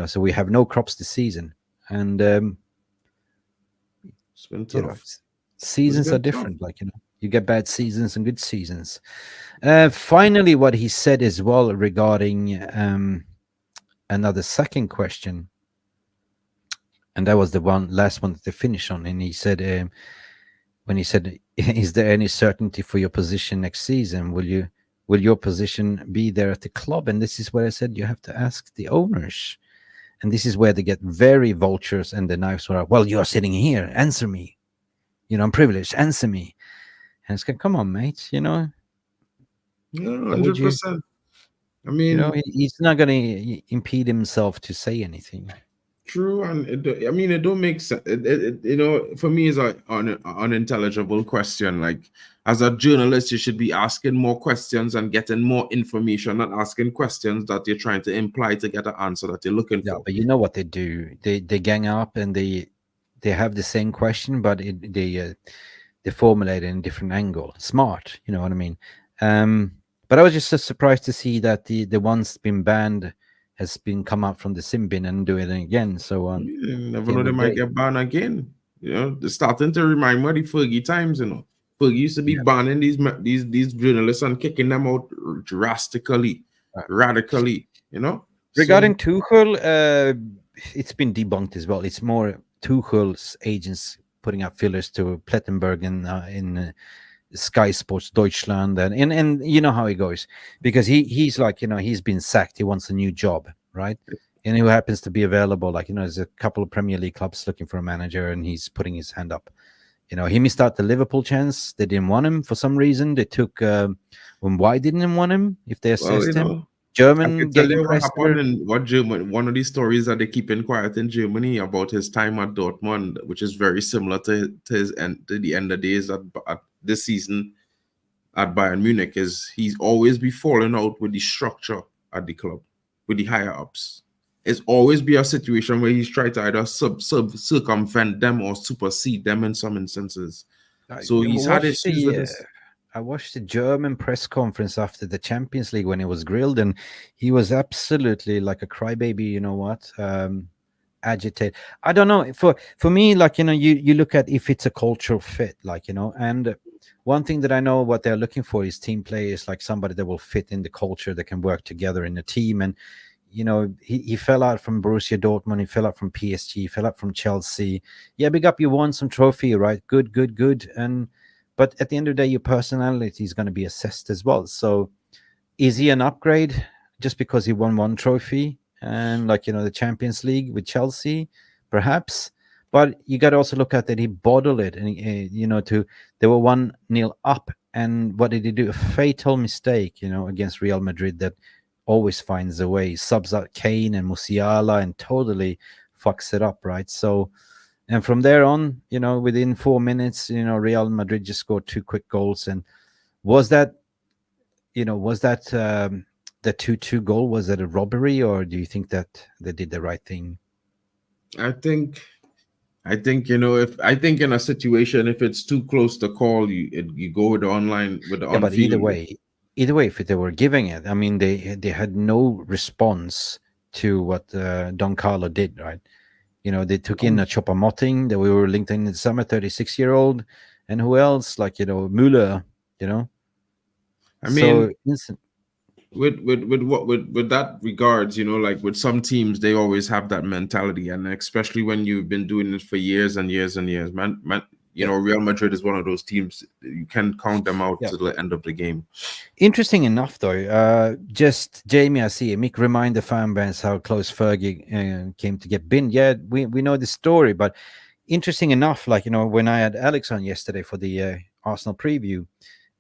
so we have no crops this season. And it's been tough. Seasons are different. Tough. You get bad seasons and good seasons. Finally, what he said as well regarding another second question, and that was the last one to finish on. And he said, when he said, "Is there any certainty for your position next season? Will your position be there at the club?" And this is where I said you have to ask the owners. And this is where they get very vultures and the knives are, well, you're sitting here, answer me. I'm privileged, answer me. And it's like, come on, mate, Yeah, 100%. I mean, he's not going to impede himself to say anything. True, and it don't make sense. For me, it's an unintelligible question. Like, as a journalist, you should be asking more questions and getting more information, not asking questions that you're trying to imply to get an answer that you're looking for. But you know what they do? They gang up and they have the same question, but they formulate it in a different angle. Smart, you know what I mean? But I was just so surprised to see that the one's been banned has been come out from the sim bin and do it again. So you never know, they might get banned again. They're starting to remind me of the Fergie times. Fergie used to be banning these journalists and kicking them out radically. Regarding Tuchel, it's been debunked as well. It's more Tuchel's agents putting up fillers to Plettenberg in Sky Sports Deutschland, and you know how it goes, because he's like, he's been sacked, he wants a new job, right? And who happens to be available, like, there's a couple of Premier League clubs looking for a manager, and he's putting his hand up. He missed out the Liverpool chance. They didn't want him for some reason. They took why didn't want him if they assessed him? German. I can tell you what happened in one of these stories that they keep in quiet in Germany about his time at Dortmund, which is very similar to his end, to the end of days at this season at Bayern Munich, is he's always be falling out with the structure at the club, with the higher ups. It's always be a situation where he's trying to either circumvent them or supersede them in some instances. So he's had issues with this. I watched the German press conference after the Champions League when he was grilled, and he was absolutely like a crybaby. Agitated. I don't know. For me, like, you look at if it's a cultural fit, like, and one thing that I know what they're looking for is team players, like somebody that will fit in the culture, that can work together in a team. And he fell out from Borussia Dortmund, he fell out from PSG, he fell out from Chelsea. Yeah, big up, you won some trophy, right? Good. But at the end of the day, your personality is going to be assessed as well. So is he an upgrade just because he won one trophy and, like, the Champions League with Chelsea? Perhaps. But you got to also look at that he bottled it. And, they were 1-0 up. And what did he do? A fatal mistake, against Real Madrid that always finds a way. Subs out Kane and Musiala and totally fucks it up, right? So... And from there on, within 4 minutes, Real Madrid just scored 2 quick goals. And was that the 2-2 goal? Was it a robbery, or do you think that they did the right thing? I think in a situation, if it's too close to call, you go with the online with the. Yeah, but either way, if they were giving it, I mean, they had no response to what Don Carlo did, right? They took in a Choupo-Moting that we were linked in the summer, 36-year-old, and who else? Like, Müller, I mean, so, with that regards, like with some teams, they always have that mentality, and especially when you've been doing it for years and years and years, man. Real Madrid is one of those teams, you can count them out to the end of the game. Interesting enough, though, just Jamie, I see Mick, remind the fan base how close Fergie came to get binned. Yeah, we know the story, but interesting enough, like, when I had Alex on yesterday for the Arsenal preview,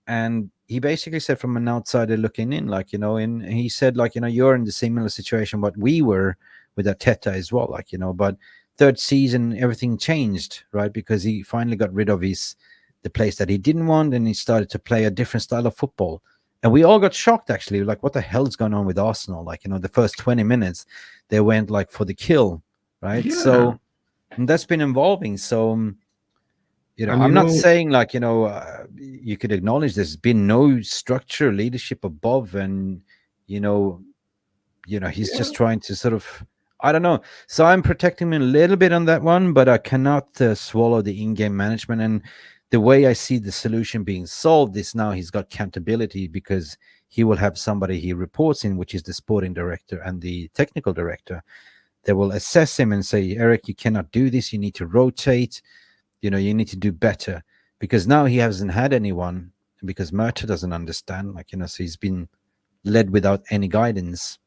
and he basically said from an outsider looking in, like, and he said, like, you're in the similar situation what we were with Arteta as well, like, but third season everything changed, right? Because he finally got rid of the place that he didn't want, and he started to play a different style of football. And we all got shocked, actually, like, what the hell is going on with Arsenal? Like, the first 20 minutes they went like for the kill, right? So, and that's been evolving. So You know, And I'm not saying like, you could acknowledge there's been no structure, leadership above, and he's just trying to sort of, I don't know. So I'm protecting him a little bit on that one, but I cannot swallow the in-game management. And the way I see the solution being solved is now he's got accountability, because he will have somebody he reports in, which is the sporting director and the technical director. They will assess him and say, Eric, you cannot do this. You need to rotate. You need to do better, because now he hasn't had anyone, because Murta doesn't understand, so he's been led without any guidance.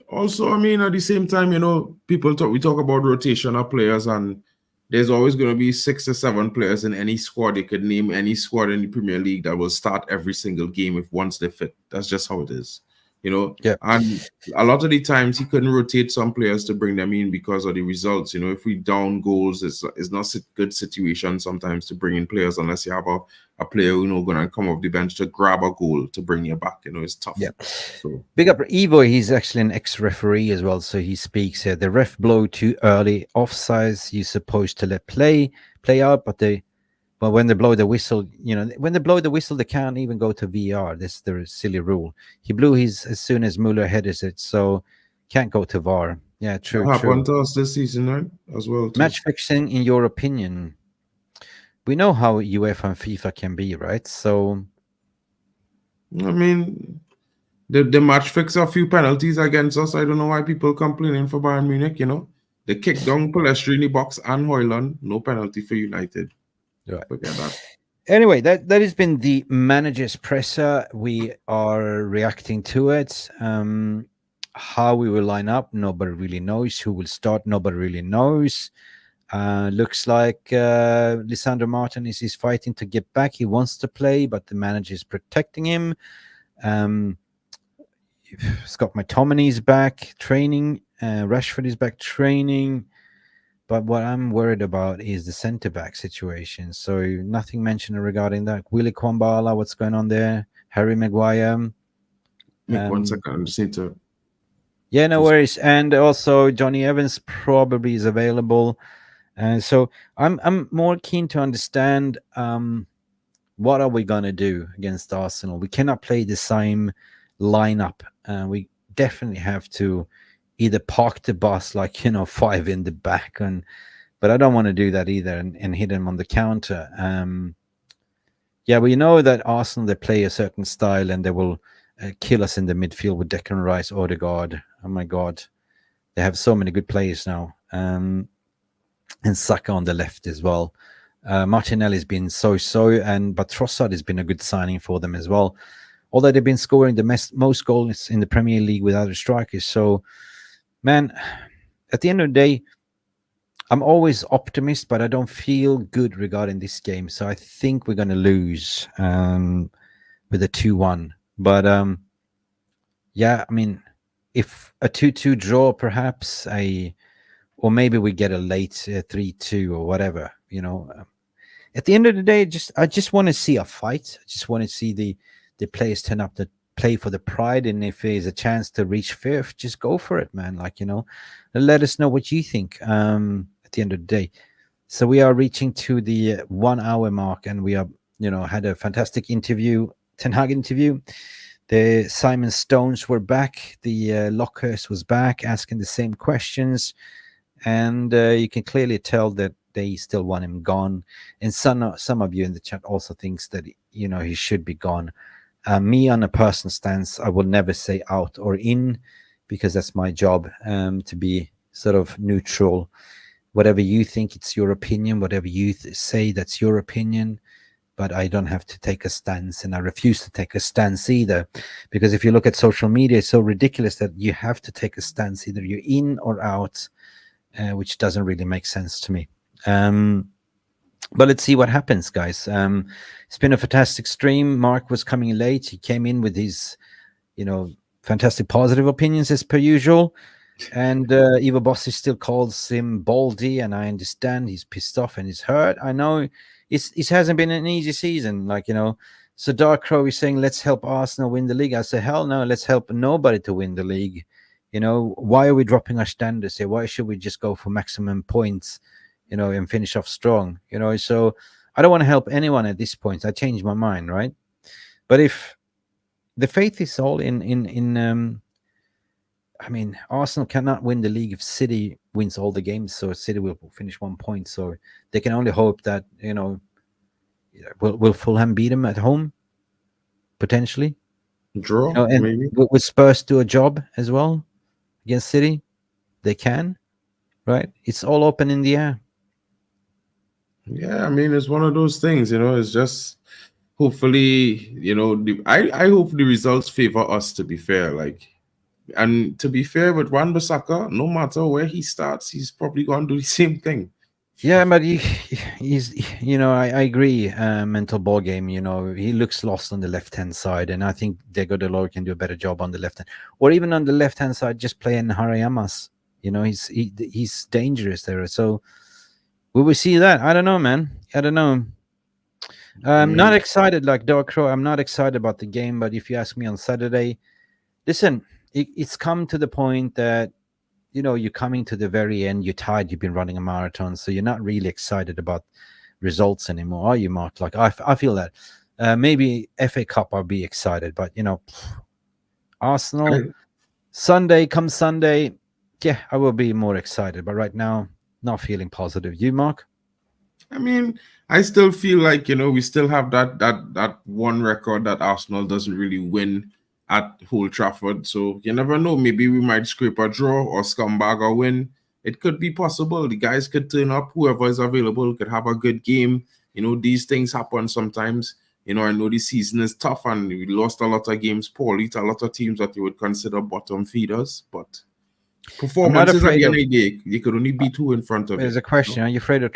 Also, I mean, at the same time, we talk about rotation of players, and there's always going to be 6 or 7 players in any squad. You could name any squad in the Premier League that will start every single game if once they fit. That's just how it is. Yeah. And a lot of the times he couldn't rotate some players to bring them in because of the results. If we down goals, it's not a good situation sometimes to bring in players unless you have a player going to come off the bench to grab a goal to bring you back. It's tough. Yeah. So big up Evo. He's actually an ex-referee as well, so he speaks here. The ref blow too early offsides. You're supposed to let play out, but when they blow the whistle, they can't even go to VR. This is the silly rule. He blew his as soon as Muller headed it, so can't go to VAR. Yeah, true. That happened to us this season, right? As well. Too. Match fixing, in your opinion? We know how UEFA and FIFA can be, right? So, I mean, the match fix a few penalties against us. I don't know why people complaining for Bayern Munich. They kicked down Palestri in the box and Højlund. No penalty for United. Right. Forget that. Anyway, that has been the manager's presser. We are reacting to it. How we will line up, nobody really knows. Who will start, nobody really knows. Looks like Lisandro Martinez is fighting to get back. He wants to play, but the manager is protecting him. Scott McTominay is back training. Rashford is back training. But what I'm worried about is the centre-back situation. So nothing mentioned regarding that. Willy Kwambala, what's going on there? Harry Maguire. Nick, 1 second. I just need to... Yeah, no worries. And also Johnny Evans probably is available. So I'm more keen to understand what are we going to do against Arsenal. We cannot play the same lineup. We definitely have to either park the bus, 5 in the back, but I don't want to do that either and hit them on the counter. Yeah, we know that Arsenal, they play a certain style and they will kill us in the midfield with Declan Rice, Odegaard. Oh my God, they have so many good players now, and Saka on the left as well. Martinelli's been so-so, but Trossard has been a good signing for them as well. Although they've been scoring the most goals in the Premier League with other strikers. So, man, at the end of the day, I'm always optimist, but I don't feel good regarding this game. So I think we're going to lose with a 2-1. But, yeah, I mean, if a 2-2 draw, perhaps, or maybe we get a late 3-2 or whatever, At the end of the day, I just want to see a fight. I just want to see the players turn up to play for the pride, and if there's a chance to reach 5th, just go for it, man. Let us know what you think at the end of the day. So we are reaching to the 1 hour mark, and we are had a fantastic interview, Ten Hag interview. The Simon Stones were back, the Lockhurst was back asking the same questions, and you can clearly tell that they still want him gone. And some of you in the chat also thinks that he should be gone. Me, on a personal stance, I will never say out or in, because that's my job, to be sort of neutral. Whatever you think, it's your opinion. Whatever you say, that's your opinion. But I don't have to take a stance, and I refuse to take a stance either. Because if you look at social media, it's so ridiculous that you have to take a stance. Either you're in or out, which doesn't really make sense to me. But let's see what happens, guys. It's been a fantastic stream. Mark was coming late. He came in with his, fantastic positive opinions as per usual. And Ivo Bossi still calls him Baldy, and I understand he's pissed off and he's hurt. I know it hasn't been an easy season, So Dark Crow is saying, let's help Arsenal win the league. I say, hell no, let's help nobody to win the league. Why are we dropping our standards here? Why should we just go for maximum points? And finish off strong, So I don't want to help anyone at this point. I changed my mind, right? But if the faith is all in I mean, Arsenal cannot win the league if City wins all the games, so City will finish 1 point. So they can only hope that, you know, will Fulham beat them at home potentially? Draw, You know, and maybe. with Spurs do a job as well against City, they can, right? It's all open in the air. Yeah, I mean, it's one of those things, you know. It's just hopefully, you know, I hope the results favor us. To be fair, like. And to be fair with Wan-Bissaka, no matter where he starts, he's probably going to do the same thing. Yeah, but he's, you know, I agree. Mental ball game. You know, he looks lost on the left hand side, and I think Diego Delor can do a better job on the left hand, or even on the left hand side, just playing Harayamas. You know, he's dangerous there. So will we see that? I don't know, man. I don't know. I'm not excited like Dark Crow. I'm not excited about the game, but if you ask me on Saturday, listen, it's come to the point that, you know, you're coming to the very end, you're tired, you've been running a marathon, so you're not really excited about results anymore, are you, Mark? Like, I feel that. Maybe FA Cup I'll be excited, but, you know, Arsenal, Sunday, yeah, I will be more excited, but right now, not feeling positive. You, Mark? I mean, I still feel like, you know, we still have that one record that Arsenal doesn't really win at Old Trafford. So you never know. Maybe we might scrape a draw or scumbag or win. It could be possible. The guys could turn up. Whoever is available could have a good game. You know, these things happen sometimes. You know, I know this season is tough and we lost a lot of games poorly to a lot of teams that you would consider bottom feeders, but performances at the end of the day, you could only be two in front of There's it. a question. Are you afraid of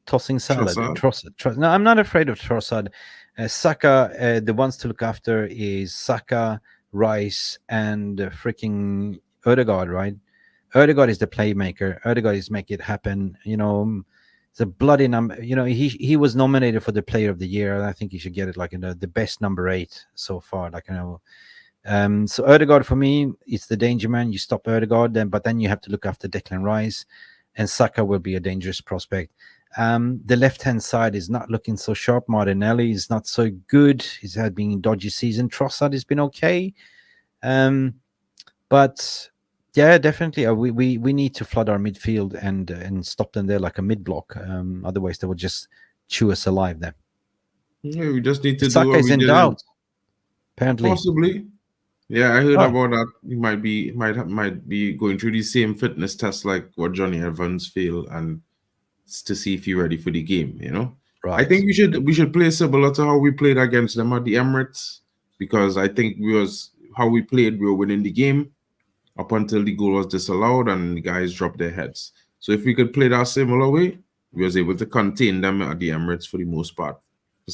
tossing salad? No, I'm not afraid of Trossard. Saka, the ones to look after is Saka, Rice, and freaking Ødegaard, right? Ødegaard is the playmaker. Ødegaard is make it happen. You know, it's a bloody number. You know, he was nominated for the Player of the Year, and I think he should get it like the best number 8 so far. Like, you know. So Ødegaard for me, it's the danger man. You stop Ødegaard, but then you have to look after Declan Rice, and Saka will be a dangerous prospect. The left-hand side is not looking so sharp. Martinelli is not so good. He's had been a dodgy season. Trossard has been okay. But yeah, definitely we need to flood our midfield and stop them there like a mid-block. Otherwise, they will just chew us alive there. Yeah, we just need to Saka do what is we in did. doubt, apparently. Possibly. Yeah, I heard about that. He might be going through the same fitness test like what Johnny Evans failed, and to see if he's ready for the game. You know, right? I think we should play similar to how we played against them at the Emirates, because I think we were winning the game up until the goal was disallowed and the guys dropped their heads. So if we could play that similar way, we was able to contain them at the Emirates for the most part.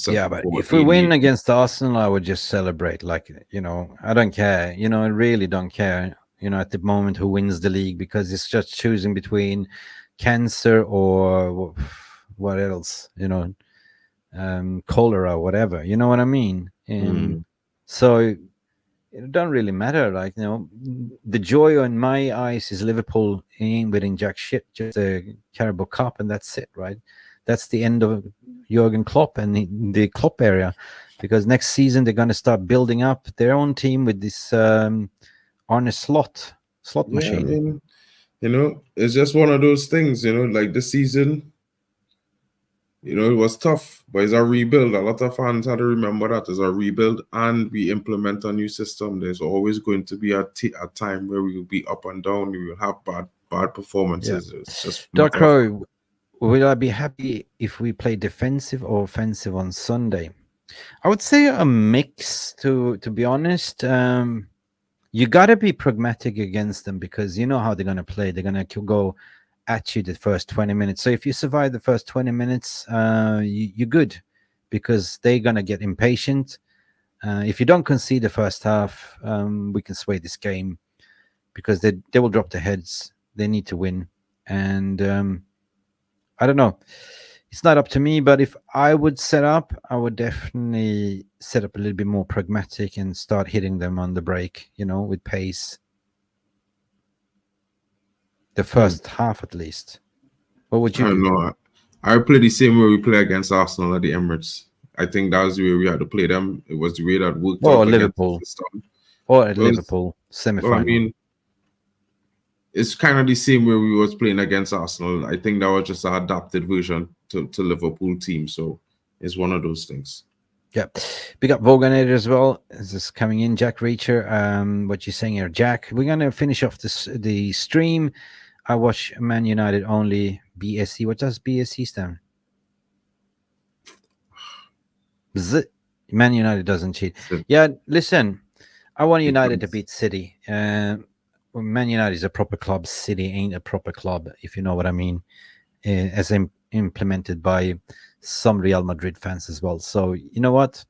Yeah, but if we win against Arsenal, I would just celebrate. Like, you know, I don't care. You know, I really don't care, you know, at the moment who wins the league, because it's just choosing between cancer or what else, you know, cholera, whatever. You know what I mean? So it don't really matter. Like, you know, the joy in my eyes is Liverpool ain't winning jack shit, just a Carabao Cup, and that's it, right? That's the end of Jurgen Klopp and the Klopp area, because next season they're going to start building up their own team with this Arne slot machine. I mean, you know, it's just one of those things, you know, like this season, you know, it was tough, but it's a rebuild. A lot of fans had to remember that it's a rebuild, and we implement a new system. There's always going to be a time where we will be up and down. We will have bad performances. Yeah. It's just Dark Crow, will I be happy if we play defensive or offensive on Sunday? I would say a mix, to be honest. You got to be pragmatic against them, because you know how they're going to play. They're going to go at you the first 20 minutes. So if you survive the first 20 minutes, you're good, because they're going to get impatient. If you don't concede the first half, we can sway this game, because they will drop their heads. They need to win. And I don't know. It's not up to me, but if I would set up, I would definitely set up a little bit more pragmatic and start hitting them on the break, you know, with pace. The first half, at least. What would you do? I play the same way we play against Arsenal at the Emirates. I think that was the way we had to play them. It was the way that worked out Liverpool. Or at Liverpool semi-final. Well, I mean, it's kind of the same way we was playing against Arsenal. I think that was just an adapted version to Liverpool team. So it's one of those things. Yeah. Big up Voganator as well. This is coming in. Jack Reacher. What you saying here, Jack? We're going to finish off the stream. I watch Man United only. BSC. What does BSC stand? Man United doesn't cheat. Yeah, listen. I want United to beat City. Man United is a proper club. City ain't a proper club, if you know what I mean. As implemented by some Real Madrid fans as well. So, you know what?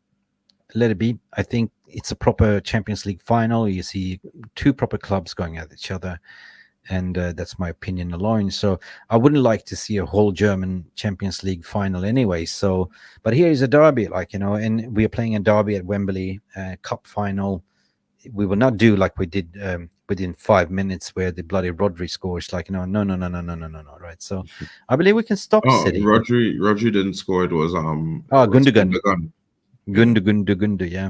Let it be. I think it's a proper Champions League final. You see two proper clubs going at each other. And that's my opinion alone. So I wouldn't like to see a whole German Champions League final anyway. So, but here is a derby, like, you know, and we are playing a derby at Wembley, cup final. We will not do like we did within 5 minutes where the bloody Rodri scores. Like, you know, no, right? So I believe we can stop City. Rodri didn't score. It was Gundogan. Gundu, yeah.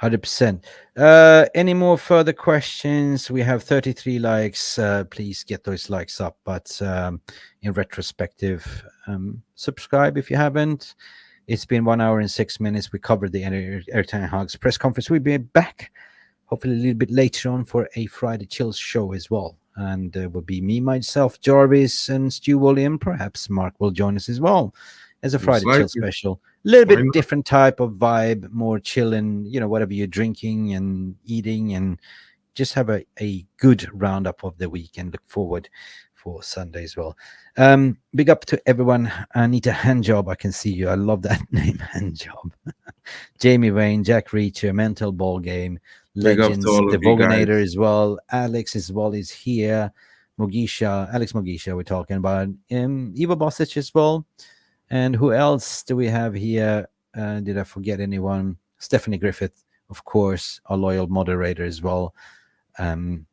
100%. Any more further questions? We have 33 likes. Please get those likes up. But in retrospective, subscribe if you haven't. It's been 1 hour and 6 minutes. We covered the Erik ten Hag's press conference. We'll be back hopefully a little bit later on for a Friday Chills show as well. And will be me, myself, Jarvis, and Stu William. Perhaps Mark will join us as well as a Friday Chill special. A little bit different type of vibe, more chilling, you know, whatever you're drinking and eating, and just have a good roundup of the week and look forward for Sunday as well. Big up to everyone. Anita Handjob, I can see you. I love that name, Handjob. Jamie Wayne, Jack Reacher, Mental Ball Game, Legends, the Voganator as well. Alex as well is here. Alex Mogisha, we're talking about. Ivo Bosic as well. And who else do we have here? Did I forget anyone? Stephanie Griffith, of course, our loyal moderator as well.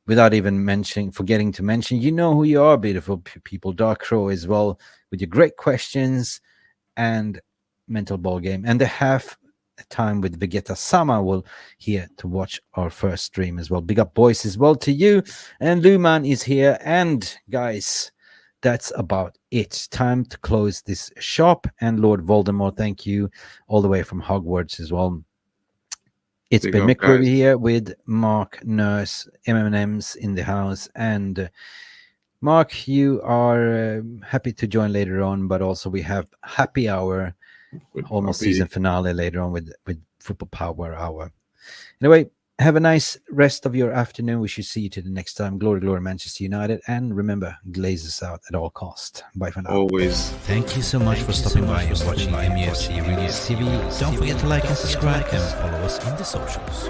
Without even forgetting to mention, you know who you are, beautiful people. Dark Crow as well, with your great questions and Mental Ball Game. And the half time with Vegeta Sama will here to watch our first stream as well. Big up boys as well to you. And Luman is here. And guys, that's about it. Time to close this shop. And Lord Voldemort, thank you all the way from Hogwarts as well. It's been Mick Ruby here with Mark Nurse, M&M's in the house. And Mark, you are happy to join later on, but also we have happy hour, almost season finale later on with Football Power Hour. Anyway, have a nice rest of your afternoon. We should see you to the next time. Glory, glory, Manchester United. And remember, Glazers out at all costs. Bye for now. Always. Thank you so much for stopping by and watching MUFC Realist TV. Don't forget to like and subscribe and follow us on the socials.